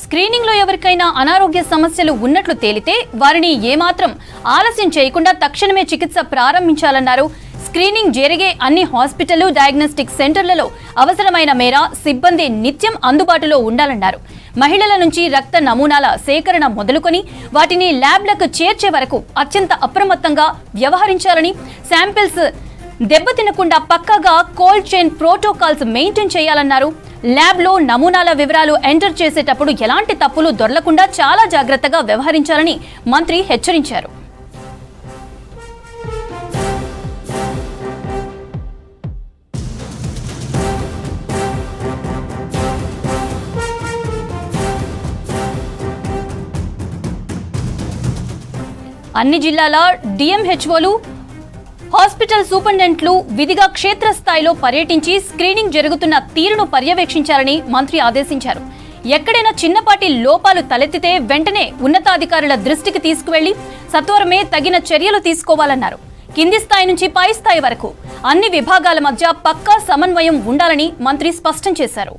స్క్రీనింగ్ లో ఎవరికైనా అనారోగ్య సమస్యలు ఉన్నట్లు తేలితే వారిని ఏమాత్రం ఆలస్యం చేయకుండా తక్షణమే చికిత్స ప్రారంభించాలన్నారు. స్క్రీనింగ్ జరిగే అన్ని హాస్పిటల్, డయాగ్నోస్టిక్ సెంటర్లలో అవసరమైన మేర సిబ్బంది నిత్యం అందుబాటులో ఉండాలన్నారు. మహిళల నుంచి రక్త నమూనాల సేకరణ మొదలుకొని వాటిని ల్యాబ్లకు చేర్చే వరకు అత్యంత అప్రమత్తంగా వ్యవహరించాలని, శాంపిల్స్ దెబ్బతినకుండా పక్కాగా కోల్డ్ చైన్ ప్రోటోకాల్స్ మెయింటైన్ చేయాలన్నారు. ల్యాబ్లో నమూనాల వివరాలు ఎంటర్ చేసేటప్పుడు ఎలాంటి తప్పులు దొరలకుండా చాలా జాగ్రత్తగా వ్యవహరించాలని మంత్రి హెచ్చరించారు. అన్ని జిల్లాల డిఎంహెచ్ఓలు, హాస్పిటల్ సూపరింటెండెంట్లు విధిగా క్షేత్రస్థాయిలో పర్యటించి స్క్రీనింగ్ జరుగుతున్న తీరును పర్యవేక్షించాలని మంత్రి ఆదేశించారు. ఎక్కడైనా చిన్నపాటి లోపాలు తలెత్తితే వెంటనే ఉన్నతాధికారుల దృష్టికి తీసుకువెళ్లి సత్వరమే తగిన చర్యలు తీసుకోవాలన్నారు. కింది స్థాయి నుంచి పై స్థాయి వరకు అన్ని విభాగాల మధ్య పక్కా సమన్వయం ఉండాలని మంత్రి స్పష్టం చేశారు.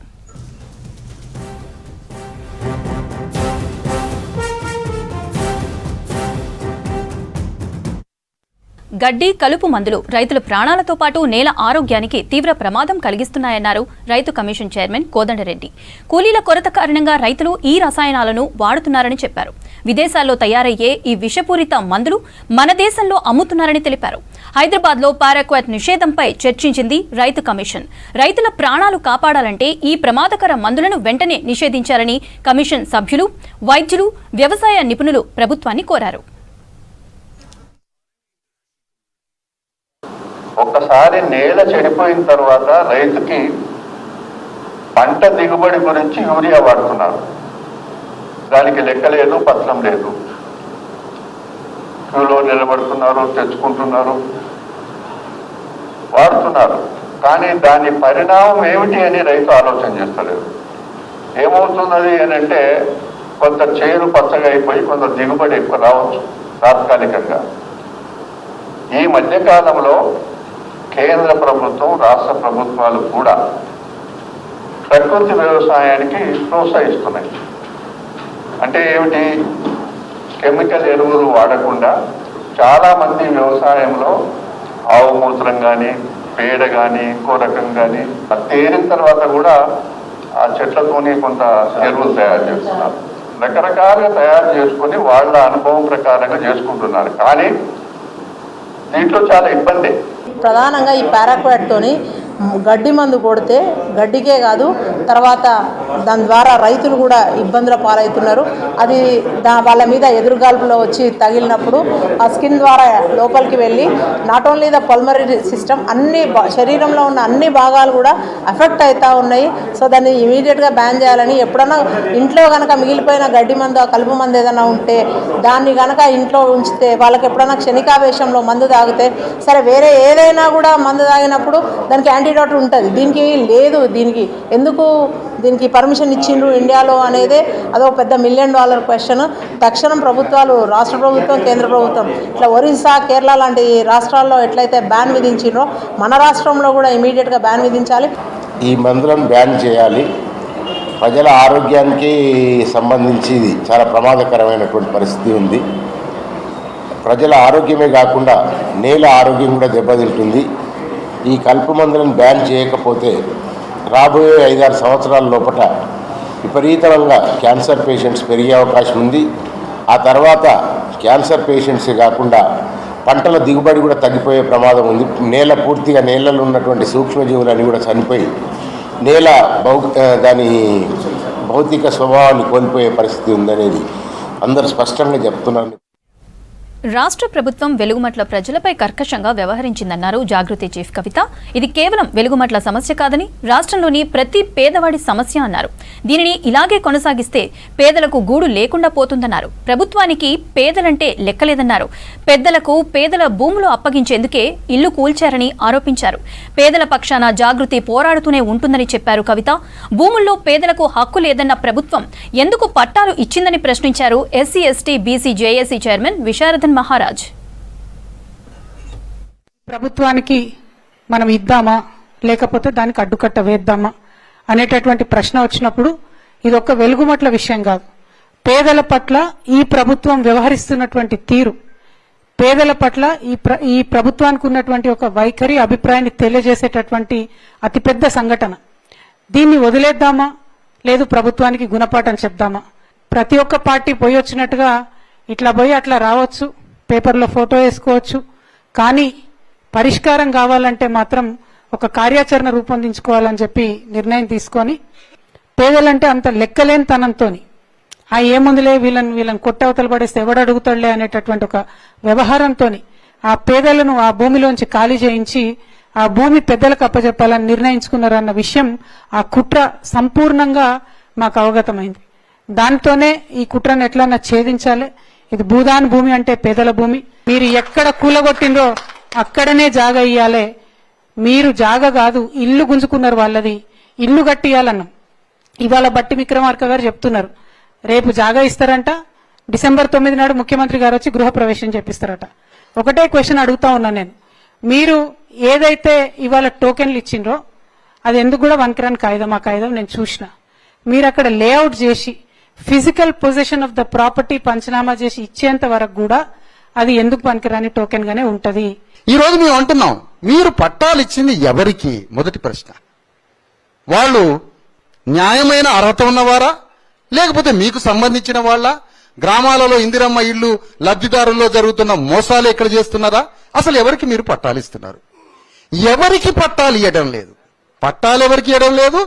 గడ్డి, కలుపు మందులు రైతుల ప్రాణాలతో పాటు నేల ఆరోగ్యానికి తీవ్ర ప్రమాదం కలిగిస్తున్నాయన్నారు రైతు కమిషన్ చైర్మన్ కోదండరెడ్డి. కూలీల కొరత కారణంగా రైతులు ఈ రసాయనాలను వాడుతున్నారని చెప్పారు. విదేశాల్లో తయారయ్యే ఈ విషపూరిత మందులు మన దేశంలో అమ్ముతున్నారని తెలిపారు. హైదరాబాద్లో పారాక్వాట్ నిషేధంపై చర్చించింది రైతు కమిషన్. రైతుల ప్రాణాలు కాపాడాలంటే ఈ ప్రమాదకర మందులను వెంటనే నిషేధించాలని కమిషన్ సభ్యులు, వైద్యులు, వ్యవసాయ నిపుణులు ప్రభుత్వాన్ని కోరారు. ఒక్కసారి నేల చెడిపోయిన తర్వాత రైతుకి పంట దిగుబడి గురించి యూరియా వాడుతున్నారు. దానికి లెక్క లేదు, పత్రం లేదు. క్యూలో నిలబడుతున్నారు, తెచ్చుకుంటున్నారు, వాడుతున్నారు. కానీ దాని పరిణామం ఏమిటి అని రైతు ఆలోచన చేస్తలేదు. ఏమవుతున్నది అని అంటే కొంత చేను పచ్చగా అయిపోయి కొంత దిగుబడి ఎక్కువ రావచ్చు తాత్కాలికంగా. ఈ మధ్యకాలంలో కేంద్ర ప్రభుత్వం, రాష్ట్ర ప్రభుత్వాలు కూడా ప్రకృతి వ్యవసాయానికి ప్రోత్సహిస్తున్నాయి. అంటే ఏమిటి? కెమికల్ ఎరువులు వాడకుండా చాలామంది వ్యవసాయంలో ఆవు మూత్రం కానీ, పేడ కానీ, ఇంకో రకం కానీ తేరిన తర్వాత కూడా ఆ చెట్లతోనే కొంత ఎరువులు తయారు చేస్తున్నారు. రకరకాలుగా తయారు చేసుకొని వాళ్ళ అనుభవం ప్రకారంగా చేసుకుంటున్నారు. కానీ దీంట్లో చాలా ఇబ్బంది. ప్రధానంగా ఈ పారాక్వాట్తోని గడ్డి మందు కొడితే గడ్డికే కాదు తర్వాత దాని ద్వారా రైతులు కూడా ఇబ్బందుల పాలవుతున్నారు. అది వాళ్ళ మీద ఎదురుగాల్పులో వచ్చి తగిలినప్పుడు ఆ స్కిన్ ద్వారా లోపలికి వెళ్ళి not only the pulmonary system అన్ని శరీరంలో ఉన్న అన్ని భాగాలు కూడా ఎఫెక్ట్ అవుతూ ఉన్నాయి. సో దాన్ని ఇమీడియట్గా బ్యాన్ చేయాలని, ఎప్పుడన్నా ఇంట్లో కనుక మిగిలిపోయిన గడ్డి మందు కలుపు మందు ఏదైనా ఉంటే దాన్ని కనుక ఇంట్లో ఉంచితే వాళ్ళకి ఎప్పుడైనా క్షణికావేశంలో మందు తాగితే సరే వేరే ఏదైనా కూడా మందు తాగినప్పుడు దానికి యాంటీడోట్ ఉంటుంది, దీనికి లేదు. దీనికి పర్మిషన్ ఇచ్చిండ్రు ఇండియాలో అనేదే అదో పెద్ద $1 మిలియన్ క్వశ్చన్. తక్షణం ప్రభుత్వాలు, రాష్ట్ర ప్రభుత్వం, కేంద్ర ప్రభుత్వం ఇట్లా ఒరిస్సా, కేరళ లాంటి రాష్ట్రాల్లో ఎట్లయితే బ్యాన్ విధించిండ్రో మన రాష్ట్రంలో కూడా ఇమీడియట్గా బ్యాన్ విధించాలి. ఈ మందులను బ్యాన్ చేయాలి. ప్రజల ఆరోగ్యానికి సంబంధించి ఇది చాలా ప్రమాదకరమైనటువంటి పరిస్థితి ఉంది. ప్రజల ఆరోగ్యమే కాకుండా నేల ఆరోగ్యం కూడా దెబ్బతింటుంది. ఈ కలుపు మందులను బ్యాన్ చేయకపోతే రాబోయే 5-6 సంవత్సరాల లోపల విపరీతంగా క్యాన్సర్ పేషెంట్స్ పెరిగే అవకాశం ఉంది. ఆ తర్వాత క్యాన్సర్ పేషెంట్స్ కాకుండా పంటల దిగుబడి కూడా తగ్గిపోయే ప్రమాదం ఉంది. పూర్తిగా నేలలో ఉన్నటువంటి సూక్ష్మజీవులన్నీ కూడా చనిపోయి నేల దాని భౌతిక స్వభావాన్ని కోల్పోయే పరిస్థితి ఉందనేది అందరూ స్పష్టంగా చెప్తున్నారు. రాష్ట్ర ప్రభుత్వం వెలుగుమట్ల ప్రజలపై కర్కశంగా వ్యవహరించిందన్నారు జాగృతి చీఫ్ కవిత. ఇది కేవలం వెలుగుమట్ల సమస్య కాదని రాష్ట్రంలోని ప్రతి పేదవాడి సమస్య అన్నారు. దీనిని ఇలాగే కొనసాగిస్తే పేదలకు గూడు లేకుండా పోతుందన్నారు. ప్రభుత్వానికి పేదలంటే లెక్కలేదన్నారు. పెద్దలకు పేదల భూములు అప్పగించేందుకే ఇల్లు కూల్చారని ఆరోపించారు. పేదల పక్షాన జాగృతి పోరాడుతూనే ఉంటుందని చెప్పారు కవిత. భూముల్లో పేదలకు హక్కు లేదన్న ప్రభుత్వం ఎందుకు పట్టాలు ఇచ్చిందని ప్రశ్నించారు SC ST BC JAC chairman Visharadan Maharaj. ప్రభుత్వానికి మనం ఇద్దామా లేకపోతే దానికి అడ్డుకట్ట వేద్దామా అనేటటువంటి ప్రశ్న వచ్చినప్పుడు ఇది ఒక్క వెలుగుమట్ల విషయం కాదు. పేదల పట్ల ఈ ప్రభుత్వం వ్యవహరిస్తున్నటువంటి తీరు, పేదల పట్ల ఈ ప్రభుత్వానికి ఉన్నటువంటి ఒక వైఖరి, అభిప్రాయాన్ని తెలియజేసేటటువంటి అతిపెద్ద సంఘటన. దీన్ని వదిలేద్దామా లేదు ప్రభుత్వానికి గుణపాఠం చెప్దామా? ప్రతి ఒక్క పార్టీ పోయి వచ్చినట్టుగా ఇట్లా పోయి అట్లా రావచ్చు, పేపర్లో ఫోటో వేసుకోవచ్చు, కానీ పరిష్కారం కావాలంటే మాత్రం ఒక కార్యాచరణ రూపొందించుకోవాలని చెప్పి నిర్ణయం తీసుకొని పేదలంటే అంత లెక్కలేని తనంతో ఏముందిలే వీళ్ళని కొట్టవతలు పడేస్తే ఎవడు అడుగుతాడులే అనేటటువంటి ఒక వ్యవహారంతో ఆ పేదలను ఆ భూమిలోంచి ఖాళీ చేయించి ఆ భూమి పెద్దలకు అప్పచెప్పాలని నిర్ణయించుకున్నారన్న విషయం, ఆ కుట్ర సంపూర్ణంగా మాకు అవగతమైంది. దాంతోనే ఈ కుట్రను ఎట్లన్నా ఛేదించాలి. ఇది భూదాన్ భూమి అంటే పేదల భూమి. మీరు ఎక్కడ కూలగొట్టిందో అక్కడనే జాగ ఇయ్యాలే. మీరు జాగ కాదు ఇల్లు గుంజుకున్నారు, వాళ్ళది ఇల్లు కట్టియాలన్నాం. ఇవాళ బట్టి విక్రమార్క గారు చెప్తున్నారు రేపు జాగా ఇస్తారంట, December 9 నాడు ముఖ్యమంత్రి గారు వచ్చి గృహప్రవేశం చేపిస్తారట. ఒకటే క్వశ్చన్ అడుగుతా ఉన్నా నేను, మీరు ఏదైతే ఇవాళ టోకెన్లు ఇచ్చిండ్రో అది ఎందుకు కూడా వన్కిరాని కాగితం, ఆ కాగితం నేను చూసిన. మీరు అక్కడ లేఅవుట్ చేసి physical position of the property panchnama చేసి ఇచ్చేంత వరకు కూడా అది ఎందుకు పనికిరాని టోకెన్ గానే ఉంటది. ఈ రోజు మేము అంటున్నాం, మీరు పట్టాలు ఇచ్చింది ఎవరికి? మొదటి ప్రశ్న. వాళ్ళు న్యాయమైన అర్హత ఉన్నవారా లేకపోతే మీకు సంబంధించిన వాళ్ళ? గ్రామాలలో ఇందిరమ్మ ఇళ్లు లబ్ధిదారుల్లో జరుగుతున్న మోసాలు ఎక్కడ చేస్తున్నారా? అసలు ఎవరికి మీరు పట్టాలు ఇస్తున్నారు? ఎవరికి పట్టాలు ఇవ్వడం లేదు, పట్టాలు ఎవరికి ఇవ్వడం లేదు,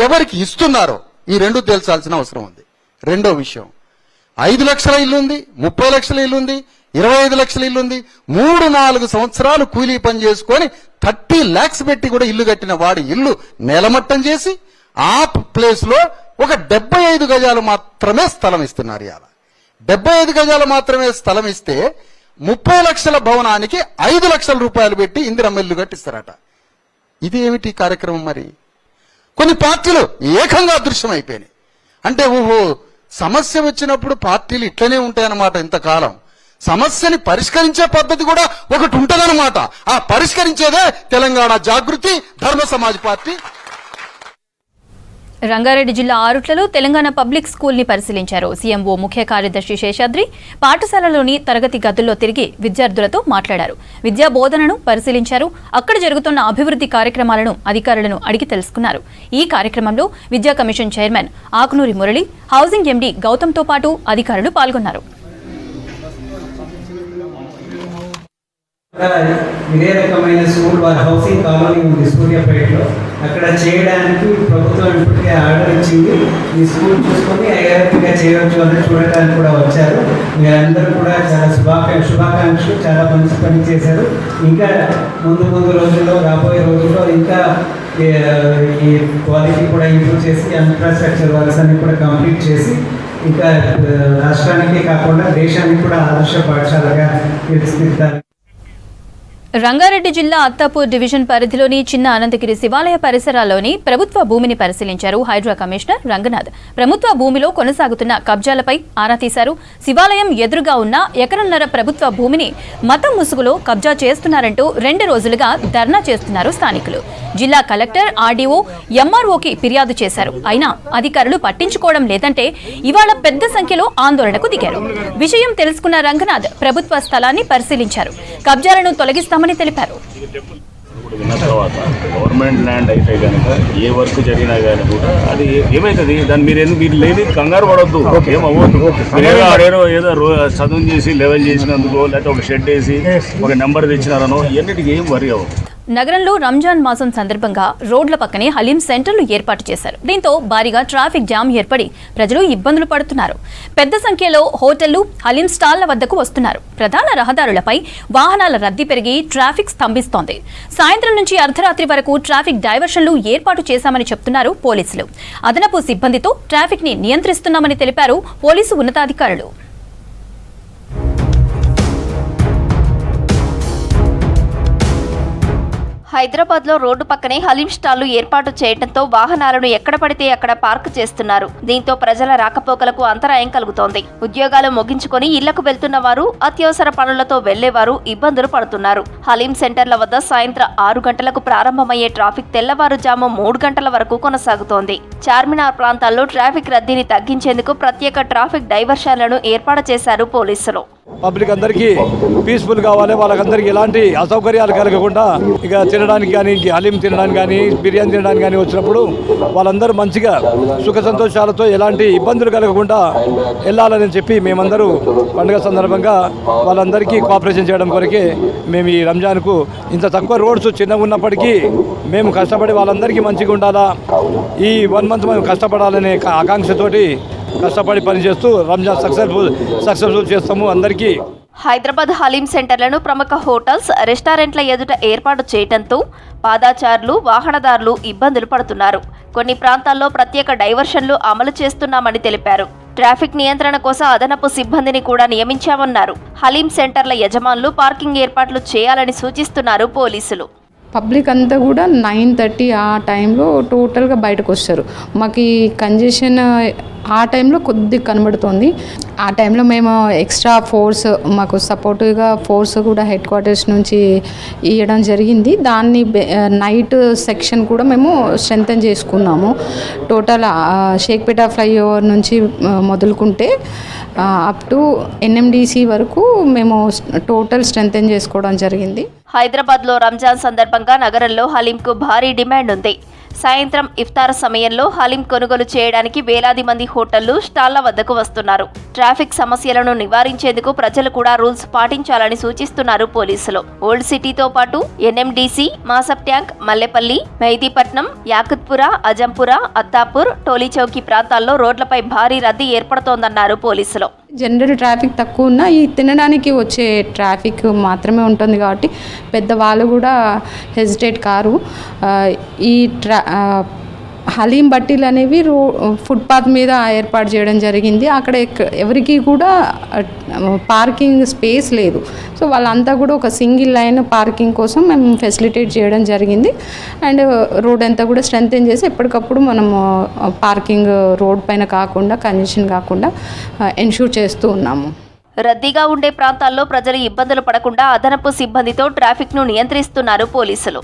ఎవరికి ఇస్తున్నారో ఈ రెండు తేల్చాల్సిన అవసరం ఉంది. రెండో విషయం, 5 లక్షల ఇల్లుంది, 30 లక్షల ఇల్లుంది, 25 లక్షల ఇల్లుంది. 3-4 సంవత్సరాలు కూలీ పని చేసుకొని 30 lakhs పెట్టి కూడా ఇల్లు కట్టిన వాడి ఇల్లు నేలమట్టం చేసి ఆ ప్లేస్ లో ఒక 75 గజాలు మాత్రమే స్థలం ఇస్తున్నారు. ఇవాళ 75 గజాలు మాత్రమే స్థలం ఇస్తే 30 లక్షల భవనానికి 5 లక్షల రూపాయలు పెట్టి ఇందిరమ్మ ఇల్లు కట్టిస్తారట. ఇది ఏమిటి కార్యక్రమం? మరి కొన్ని పార్టీలు ఏకంగా అదృశ్యం అయిపోయినాయి. అంటే ఓహో, సమస్య వచ్చినప్పుడు పార్టీలు ఇట్లనే ఉంటాయన్నమాట. ఇంతకాలం సమస్యని పరిష్కరించే పద్ధతి కూడా ఒకటి ఉంటదన్నమాట. ఆ పరిష్కరించేదే తెలంగాణ జాగృతి ధర్మ సమాజ్ పార్టీ. రంగారెడ్డి జిల్లా ఆరుట్లలో తెలంగాణ పబ్లిక్ స్కూల్ ని పరిశీలించారు సీఎంఓ ముఖ్య కార్యదర్శి శేషాద్రి. పాఠశాలలోని తరగతి గదుల్లో తిరిగి విద్యార్థులతో మాట్లాడారు. విద్యా బోధనను పరిశీలించారు. అక్కడ జరుగుతున్న అభివృద్ధి కార్యక్రమాలను అధికారులను అడిగి తెలుసుకున్నారు. ఈ కార్యక్రమంలో విద్యా commission chairman Akunuri Murali, housing MD గౌతమ్తో పాటు అధికారులు పాల్గొన్నారు. ఇదే రకమైన స్కూల్ వారి హౌసింగ్ కాలనీ ఉంది సూర్యాపేటలో, అక్కడ చేయడానికి ప్రభుత్వం ఇప్పటికే ఆర్డర్ ఇచ్చింది. ఈ స్కూల్ చూసుకొని ఐఆర్పీగా చేయవచ్చు అని చూడటానికి కూడా వచ్చారు. మీరందరూ కూడా చాలా శుభాకాంక్షలు, చాలా మంచి పని చేశారు. ఇంకా ముందు రోజుల్లో, రాబోయే రోజుల్లో ఇంకా ఈ క్వాలిటీ కూడా ఇంప్రూవ్ చేసి ఇన్ఫ్రాస్ట్రక్చర్ వర్క్స్ అన్ని కూడా కంప్లీట్ చేసి ఇంకా రాష్ట్రానికే కాకుండా దేశానికి కూడా ఆదర్శ పాఠశాలగా తీర్చిదిద్దారు. రంగారెడ్డి జిల్లా అత్తాపూర్ డివిజన్ పరిధిలోని చిన్న అనంతగిరి శివాలయ పరిసరాల్లోని ప్రభుత్వ భూమిని పరిశీలించారు హైడ్రా కమిషనర్ రంగనాథ్. ప్రభుత్వ భూమిలో కొనసాగుతున్న కబ్జాలపై ఆరా తీశారు. శివాలయం ఎదురుగా ఉన్న ఎకరన్నర ప్రభుత్వ భూమిని మతం ముసుగులో కబ్జా చేస్తున్నారంటూ 2 రోజులుగా ధర్నా చేస్తున్నారు స్థానికులు. జిల్లా కలెక్టర్, ఆర్డీఓ, ఎంఆర్ఓకి ఫిర్యాదు చేశారు. అయినా అధికారులు పట్టించుకోవడం లేదంటే ఇవాళ పెద్ద సంఖ్యలో ఆందోళనకు దిగారు. విషయం తెలుసుకున్న రంగనాథ్ ప్రభుత్వ స్థలాన్ని పరిశీలించారు. కబ్జాలను తొలగిస్తామని తెలిపారు. విన్న తర్వాత గవర్నమెంట్ ల్యాండ్ అయితే కనుక ఏ వర్క్ జరిగినా కానీ కూడా అది ఏమవుతుంది, దాన్ని మీరు లేని కంగారు పడవద్దు, ఏమవ్వద్దు. ఏదో చదువు చేసి లెవెల్ చేసినందుకో, లేకపోతే ఒక షెడ్ వేసి ఒక నెంబర్ తెచ్చినారనో ఎన్నిటికీ ఏం వరి అవ్వదు. నగరంలో రంజాన్ మాసం సందర్భంగా రోడ్ల పక్కనే హలీం సెంటర్లు ఏర్పాటు చేశారు. దీంతో భారీగా ట్రాఫిక్ జామ్ ఏర్పడి ప్రజలు ఇబ్బందులు పడుతున్నారు. పెద్ద సంఖ్యలో హోటళ్లు, హలీం స్టాళ్ల వద్దకు వస్తున్నారు. ప్రధాన రహదారులపై వాహనాల రద్దీ పెరిగి ట్రాఫిక్ స్తంభిస్తోంది. సాయంత్రం నుంచి అర్ధరాత్రి వరకు ట్రాఫిక్ డైవర్షన్లు ఏర్పాటు చేశామని చెప్తున్నారు పోలీసులు. అదనపు సిబ్బందితో ట్రాఫిక్ ని నియంత్రిస్తున్నామని తెలిపారు పోలీసు ఉన్నతాధికారులు. హైదరాబాద్లో రోడ్డు పక్కనే హలీం స్టాళ్లు ఏర్పాటు చేయడంతో వాహనాలను ఎక్కడ పడితే అక్కడ పార్క్ చేస్తున్నారు. దీంతో ప్రజల రాకపోకలకు అంతరాయం కలుగుతోంది. ఉద్యోగాలు ముగించుకొని ఇళ్లకు వెళ్తున్న వారు, అత్యవసర పనులతో వెళ్లేవారు ఇబ్బందులు పడుతున్నారు. హలీం సెంటర్ల వద్ద సాయంత్రం 6 గంటలకు ప్రారంభమయ్యే ట్రాఫిక్ తెల్లవారుజాము 3 గంటల వరకు కొనసాగుతోంది. చార్మినార్ ప్రాంతాల్లో ట్రాఫిక్ రద్దీని తగ్గించేందుకు ప్రత్యేక ట్రాఫిక్ డైవర్షన్లను ఏర్పాటు చేశారు పోలీసులు. పబ్లిక్ అందరికీ పీస్ఫుల్ కావాలి, వాళ్ళకందరికీ ఎలాంటి అసౌకర్యాలు కలగకుండా ఇక తినడానికి కానీ, హలీం తినడానికి కానీ, బిర్యానీ తినడానికి కానీ వచ్చినప్పుడు వాళ్ళందరూ మంచిగా సుఖ సంతోషాలతో ఎలాంటి ఇబ్బందులు కలగకుండా వెళ్ళాలని చెప్పి మేమందరూ పండుగ సందర్భంగా వాళ్ళందరికీ కోఆపరేషన్ చేయడం కొరకే మేము ఈ రంజాన్కు ఇంత తక్కువ రోడ్స్ చిన్నగా ఉన్నప్పటికీ మేము కష్టపడి వాళ్ళందరికీ మంచిగా ఉండాలా, ఈ 1 మంత్ మేము కష్టపడాలనే ఆకాంక్షతోటి కష్టపడి పనిచేస్తూ రంజాన్ సక్సెస్ఫుల్ చేస్తాము అందరికీ. హైదరాబాద్ హలీం సెంటర్లను ప్రముఖ హోటల్స్, రెస్టారెంట్ల ఎదుట ఏర్పాటు చేయడంతో పాదాచారులు, వాహనదారులు ఇబ్బందులు పడుతున్నారు. కొన్ని ప్రాంతాల్లో ప్రత్యేక డైవర్షన్లు అమలు చేస్తున్నామని తెలిపారు. ట్రాఫిక్ నియంత్రణ కోసం అదనపు సిబ్బందిని కూడా నియమించామన్నారు. హలీం సెంటర్ల యజమానులు పార్కింగ్ ఏర్పాట్లు చేయాలని సూచిస్తున్నారు పోలీసులు. పబ్లిక్ అంతా కూడా 9:30 ఆ టైంలో టోటల్గా బయటకు వస్తారు. మాకు ఈ కంజెషన్ ఆ టైంలో కొద్దిగా కనబడుతుంది. ఆ టైంలో మేము ఎక్స్ట్రా ఫోర్స్, మాకు సపోర్టివ్గా ఫోర్స్ కూడా హెడ్ క్వార్టర్స్ నుంచి ఇవ్వడం జరిగింది. దాన్ని నైట్ సెక్షన్ కూడా మేము స్ట్రెంథెన్ చేసుకున్నాము. టోటల్ షేక్పేట ఫ్లైఓవర్ నుంచి మొదలుకుంటే అప్ టు ఎన్ఎండిసి వరకు మేము టోటల్ స్ట్రెంథెన్ చేసుకోవడం జరిగింది. హైదరాబాద్లో రంజాన్ సందర్భంగా నగరంలో హలీంకు భారీ డిమాండ్ ఉంది. సాయంత్రం ఇఫ్తార్ సమయంలో హలీం కొనుగోలు చేయడానికి వేలాది మంది హోటళ్లు, స్టాళ్ల వద్దకు వస్తున్నారు. ట్రాఫిక్ సమస్యలను నివారించేందుకు ప్రజలు కూడా రూల్స్ పాటించాలని సూచిస్తున్నారు పోలీసులు. ఓల్డ్ సిటీతో పాటు ఎన్ఎండిసి, మాసబ్ ట్యాంక్, మల్లెపల్లి, మెహదీపట్నం, యాకుత్పుర, అజంపుర, అత్తాపూర్, టోలీచౌకీ ప్రాంతాల్లో రోడ్లపై భారీ రద్దీ ఏర్పడుతోందన్నారు పోలీసులు. జనరల్ ట్రాఫిక్ తక్కువ ఉన్నా ఈ తినడానికి వచ్చే ట్రాఫిక్ మాత్రమే ఉంటుంది కాబట్టి పెద్దవాళ్ళు కూడా హెజిటేట్ కారు. ఈ హలీం బట్టీలు అనేవి ఫుట్పాత్ మీద ఏర్పాటు చేయడం జరిగింది. అక్కడ ఎవరికి కూడా పార్కింగ్ స్పేస్ లేదు. సో వాళ్ళంతా కూడా ఒక సింగిల్ లైన్ పార్కింగ్ కోసం మేము ఫెసిలిటేట్ చేయడం జరిగింది. అండ్ రోడ్ అంతా కూడా స్ట్రెంథెన్ చేసి ఎప్పటికప్పుడు మనము పార్కింగ్ రోడ్ పైన కాకుండా, కంజెషన్ కాకుండా ఎన్షూర్ చేస్తూ ఉన్నాము. రద్దీగా ఉండే ప్రాంతాల్లో ప్రజలు ఇబ్బందులు పడకుండా అదనపు సిబ్బందితో ట్రాఫిక్ను నియంత్రిస్తున్నారు పోలీసులు.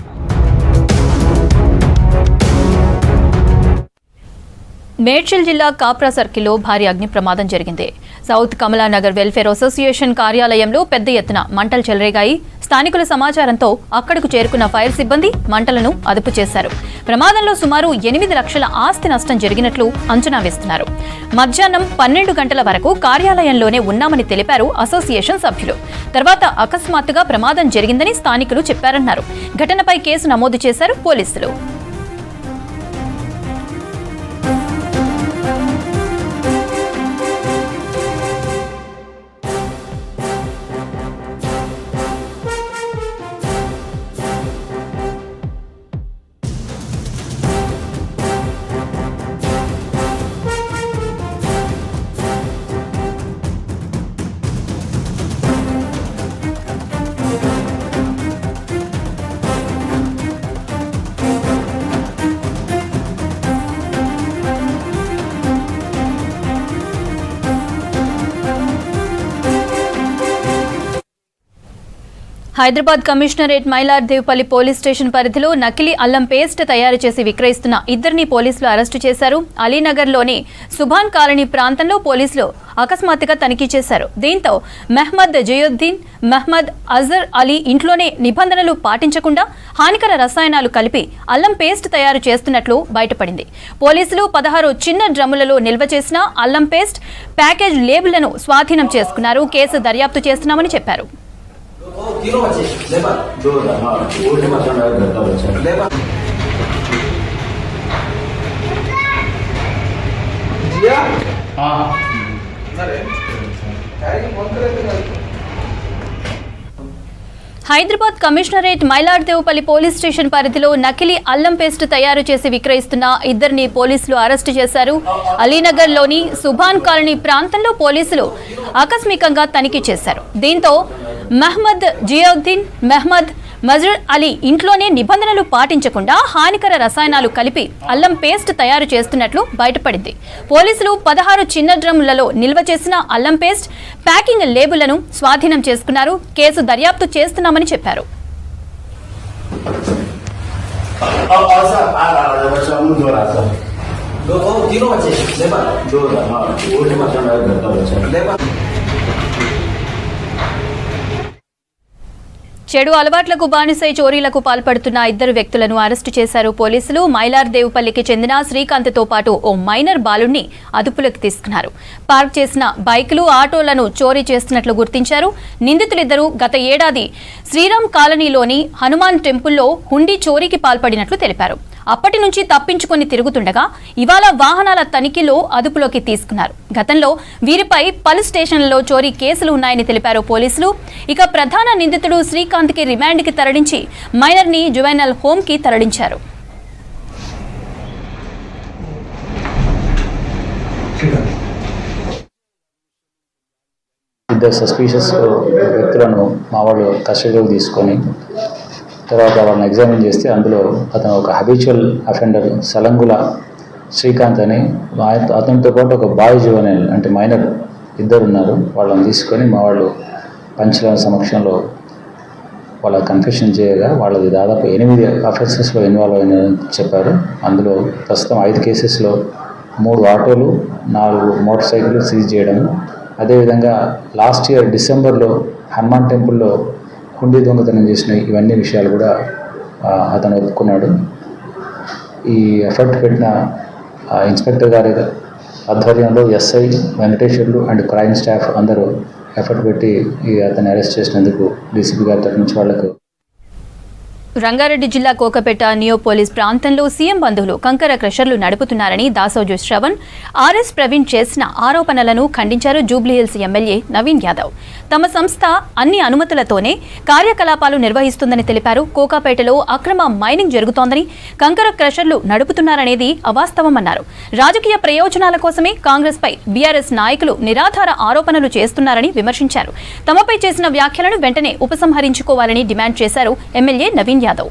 మేడ్చల్ జిల్లా కాప్రా సర్కిల్లో భారీ అగ్ని ప్రమాదం జరిగింది. సౌత్ కమలానగర్ వెల్ఫేర్ అసోసియేషన్ కార్యాలయంలో పెద్ద ఎత్తున మంటలు చెలరేగాయి. స్థానికుల సమాచారంతో అక్కడకు చేరుకున్న ఫైర్ సిబ్బంది మంటలను అదుపు చేశారు. ప్రమాదంలో సుమారు 8 లక్షల ఆస్తి నష్టం జరిగినట్లు అంచనా వేస్తున్నారు. మధ్యాహ్నం 12 గంటల వరకు కార్యాలయంలోనే ఉన్నామని తెలిపారు అసోసియేషన్ సభ్యులు. తర్వాత అకస్మాత్తుగా ప్రమాదం జరిగిందని స్థానికులు చెప్పారన్నారు. ఘటనపై కేసు నమోదు చేశారు పోలీసులు. Hyderabad commissionerate Mylardevpally police station పరిధిలో నకిలీ అల్లం పేస్ట్ తయారు చేసి విక్రయిస్తున్న ఇద్దరిని పోలీసులు అరెస్టు చేశారు. అలీనగర్లోని సుభాన్ కాలనీ ప్రాంతంలో పోలీసులు అకస్మాత్తుగా తనిఖీ చేశారు. దీంతో మహ్మద్ జయుద్దీన్, మహ్మద్ అజర్ అలీ ఇంట్లోనే నిబంధనలు పాటించకుండా హానికర రసాయనాలు కలిపి అల్లం పేస్ట్ తయారు చేస్తున్నట్లు బయటపడింది. పోలీసులు 16 చిన్న డ్రమ్ములలో నిల్వ చేసిన అల్లం పేస్ట్ ప్యాకేజ్ లేబుళ్లను స్వాధీనం చేసుకున్నారు. కేసు దర్యాప్తు చేస్తున్నామని చెప్పారు. Hyderabad commissionerate Mylardevpally police station పరిధిలో నకిలీ అల్లం పేస్ట్ తయారు చేసి విక్రయిస్తున్న ఇద్దరిని పోలీసులు అరెస్టు చేశారు. అలీనగర్లోని సుభాన్ కాలనీ ప్రాంతంలో పోలీసులు ఆకస్మికంగా తనిఖీ చేశారు. దీంతో మహ్మద్ జియావుద్దీన్, మహ్మద్ మజర్ అలీ ఇంట్లోనే నిబంధనలు పాటించకుండా హానికర రసాయనాలు కలిపి అల్లం పేస్ట్ తయారు చేస్తున్నట్లు బయటపడింది. పోలీసులు 16 చిన్న డ్రమ్ములలో నిల్వ చేసిన అల్లం పేస్ట్ ప్యాకింగ్ లేబుళ్లను స్వాధీనం చేసుకున్నారు. కేసు దర్యాప్తు చేస్తున్నామని చెప్పారు. చెడు అలవాట్లకు బానిసై చోరీలకు పాల్పడుతున్న ఇద్దరు వ్యక్తులను అరెస్టు చేశారు పోలీసులు. మైలార్దేవ్పల్లికి చెందిన శ్రీకాంత్తో పాటు ఓ మైనర్ బాలుడిని అదుపులోకి తీసుకున్నారు. పార్క్ చేసిన బైకులు, ఆటోలను చోరీ చేస్తున్నట్లు గుర్తించారు. నిందితులిద్దరూ గత ఏడాది శ్రీరామ్ కాలనీలోని హనుమాన్ టెంపుల్లో హుండీ చోరీకి పాల్పడినట్లు తెలిపారు. అప్పటి నుంచి తప్పించుకొని తిరుగుతుండగా ఇవాళ వాహనాల తనిఖీలో అదుపులోకి తీసుకున్నారు. గతంలో వీరిపై పలు స్టేషన్లలో చోరీ కేసులు ఉన్నాయని తెలిపారు పోలీసులు. ఇక ప్రధాన నిందితుడు శ్రీకాంత్కి రిమాండ్కి తరలించి మైనర్ని జువెనల్ హోమ్కి తరలించారు. ఇద్దరు సస్పీషియస్ వ్యక్తులను మా వాళ్ళు కస్టడీలోకి తీసుకొని తర్వాత వాళ్ళని ఎగ్జామిన్ చేస్తే అందులో అతను ఒక హ్యాబిచువల్ అఫెండర్ సలంగుల శ్రీకాంత్ అని, అతనితో పాటు ఒక బాయ్ జువెనైల్ అంటే మైనర్ ఇద్దరు ఉన్నారు. వాళ్ళని తీసుకొని మా వాళ్ళు పంచల సమక్షంలో వాళ్ళ కన్ఫెషన్ చేయగా వాళ్ళది దాదాపు 8 అఫెన్సెస్లో ఇన్వాల్వ్ అయినారని చెప్పారు. అందులో ప్రస్తుతం 5 కేసెస్లో 3 ఆటోలు, 4 మోటార్ సైకిళ్ళు సీజ్ చేయడం, అదేవిధంగా లాస్ట్ ఇయర్ డిసెంబర్లో హనుమాన్ టెంపుల్లో హుండీ దొంగతనం చేసిన ఇవన్నీ విషయాలు కూడా అతను ఒప్పుకున్నాడు. ఈ ఎఫర్ట్ పెట్టిన ఇన్స్పెక్టర్ గారి ఆధ్వర్యంలో SI Venkateswarlu and crime staff అందరూ ఎఫర్ట్ పెట్టి అతన్ని అరెస్ట్ చేసినందుకు డీసీపీ గారి తరఫు నుంచి వాళ్లకు. రంగారెడ్డి జిల్లా కోకపేట నియోపోలిస్ ప్రాంతంలో సీఎం బంధువులు కంకర క్రషర్లు నడుపుతున్నారని దాసోజు శ్రవణ్, ఆర్ఎస్ ప్రవీణ్ చేసిన ఆరోపణలను ఖండించారు జూబ్లీహిల్స్ ఎమ్మెల్యే నవీన్ యాదవ్. తమ సంస్థ అన్ని అనుమతులతోనే కార్యకలాపాలు నిర్వహిస్తుందని తెలిపారు. కోకాపేటలో అక్రమ మైనింగ్ జరుగుతోందని, కంకర క్రషర్లు నడుపుతున్నారనేది అవాస్తవమన్నారు. రాజకీయ ప్రయోజనాల కోసమే కాంగ్రెస్ పై బీఆర్ఎస్ నాయకులు నిరాధార ఆరోపణలు చేస్తున్నారని విమర్శించారు. తమపై చేసిన వ్యాఖ్యలను వెంటనే ఉపసంహరించుకోవాలని డిమాండ్ చేశారు ఎమ్మెల్యే నవీన్ యాదవ్.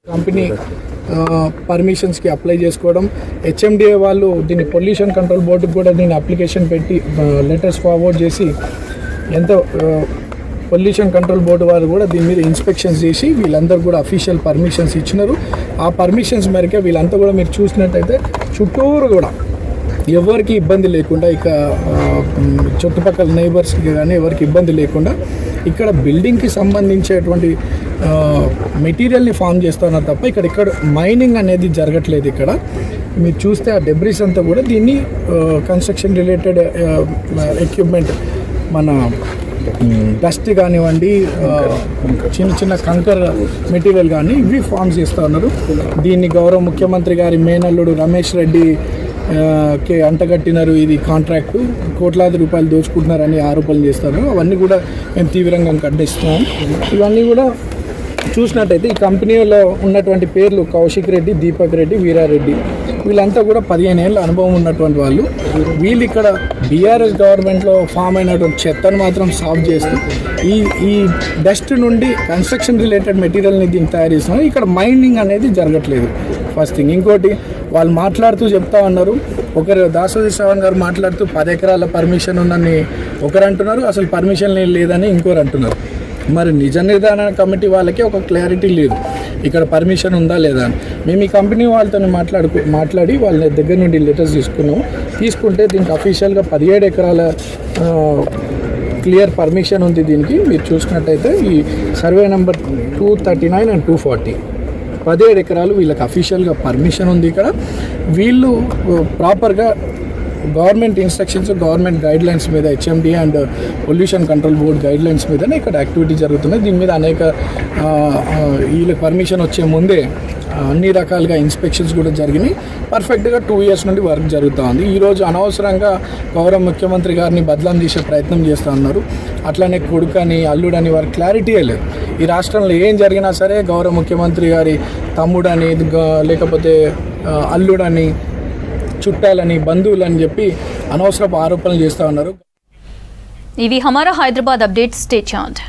కంపెనీ పర్మిషన్స్కి అప్లై చేసుకోవడం, హెచ్ఎండిఏ వాళ్ళు దీన్ని పొల్యూషన్ కంట్రోల్ బోర్డుకి కూడా దీన్ని అప్లికేషన్ పెట్టి లెటర్స్ ఫార్వర్డ్ చేసి ఎంతో పొల్యూషన్ కంట్రోల్ బోర్డు వారు కూడా దీని మీద ఇన్స్పెక్షన్స్ చేసి వీళ్ళందరూ కూడా అఫీషియల్ పర్మిషన్స్ ఇచ్చినారు. ఆ పర్మిషన్స్ మేరకే వీళ్ళంతా కూడా మీరు చూసినట్టయితే చుట్టూరు కూడా ఎవరికి ఇబ్బంది లేకుండా ఇక చుట్టుపక్కల నైబర్స్కి కానీ ఎవరికి ఇబ్బంది లేకుండా ఇక్కడ బిల్డింగ్కి సంబంధించేటువంటి మెటీరియల్ని ఫామ్ చేస్తున్నారు తప్ప ఇక్కడ మైనింగ్ అనేది జరగట్లేదు. ఇక్కడ మీరు చూస్తే ఆ డెబ్రిస్ అంతా కూడా దీన్ని కన్స్ట్రక్షన్ రిలేటెడ్ ఎక్విప్మెంట్ మన డస్ట్ కానివ్వండి, చిన్న చిన్న కంకర్ మెటీరియల్ కానీ ఇవి ఫామ్ చేస్తూ ఉన్నారు. దీన్ని గౌరవ ముఖ్యమంత్రి గారి మేనల్లుడు రమేష్ రెడ్డి కి అంటగట్టినారు. ఇది కాంట్రాక్టు కోట్లాది రూపాయలు దోచుకుంటున్నారని ఆరోపణలు చేస్తారు. అవన్నీ కూడా మేము తీవ్రంగా ఖండిస్తున్నాం. ఇవన్నీ కూడా చూసినట్టయితే ఈ కంపెనీలో ఉన్నటువంటి పేర్లు కౌశిక్ రెడ్డి, దీపక్ రెడ్డి, వీరారెడ్డి, వీళ్ళంతా కూడా 15 ఏళ్ళ అనుభవం ఉన్నటువంటి వాళ్ళు. వీళ్ళు ఇక్కడ బీఆర్ఎస్ గవర్నమెంట్లో ఫామ్ అయినటువంటి చెత్తను మాత్రం సాఫ్ చేస్తూ ఈ డస్ట్ నుండి కన్స్ట్రక్షన్ రిలేటెడ్ మెటీరియల్ని దీన్ని తయారు చేస్తున్నారు. ఇక్కడ మైనింగ్ అనేది జరగట్లేదు ఫస్ట్ థింగ్. ఇంకోటి వాళ్ళు మాట్లాడుతూ చెప్తా ఉన్నారు, ఒకరు దాసోజీ శ్రవణ్ గారు మాట్లాడుతూ 10 ఎకరాల పర్మిషన్ ఉందని ఒకరు అంటున్నారు, అసలు పర్మిషన్ లేదని ఇంకోరు అంటున్నారు. మరి నిజ నిర్ధారణ కమిటీ వాళ్ళకి ఒక క్లారిటీ లేదు ఇక్కడ పర్మిషన్ ఉందా లేదా అని. మేము ఈ కంపెనీ వాళ్ళతో మాట్లాడి వాళ్ళ దగ్గర నుండి లెటర్స్ తీసుకుంటే దీనికి అఫీషియల్గా 17 ఎకరాల క్లియర్ పర్మిషన్ ఉంది. దీనికి మీరు చూసినట్టయితే ఈ సర్వే నెంబర్ 239 and 240 17 ఎకరాలు వీళ్ళకి అఫీషియల్గా పర్మిషన్ ఉంది. ఇక్కడ వీళ్ళు ప్రాపర్గా గవర్నమెంట్ ఇన్స్ట్రక్షన్స్, గవర్నమెంట్ గైడ్లైన్స్ మీద, HMD and pollution control board guidelines మీదనే ఇక్కడ యాక్టివిటీ జరుగుతున్నాయి. దీని మీద అనేక వీళ్ళకి పర్మిషన్ వచ్చే ముందే అన్ని రకాలుగా ఇన్స్పెక్షన్స్ కూడా జరిగినాయి. పర్ఫెక్ట్గా 2 years నుండి వర్క్ జరుగుతూ ఉంది. ఈరోజు అనవసరంగా గౌరవ ముఖ్యమంత్రి గారిని బదలాం చేసే ప్రయత్నం చేస్తూ ఉన్నారు. అట్లనే కొడుకని, అల్లుడని వారికి క్లారిటీయే లేదు. ఈ రాష్ట్రంలో ఏం జరిగినా సరే గౌరవ ముఖ్యమంత్రి గారి తమ్ముడని, లేకపోతే అల్లుడని, చుట్టాలని, బంధువులని చెప్పి అనవసరపు ఆరోపణలు చేస్తూ ఉన్నారు. ఇవి హమారా హైదరాబాద్ అప్డేట్స్. Stay tuned.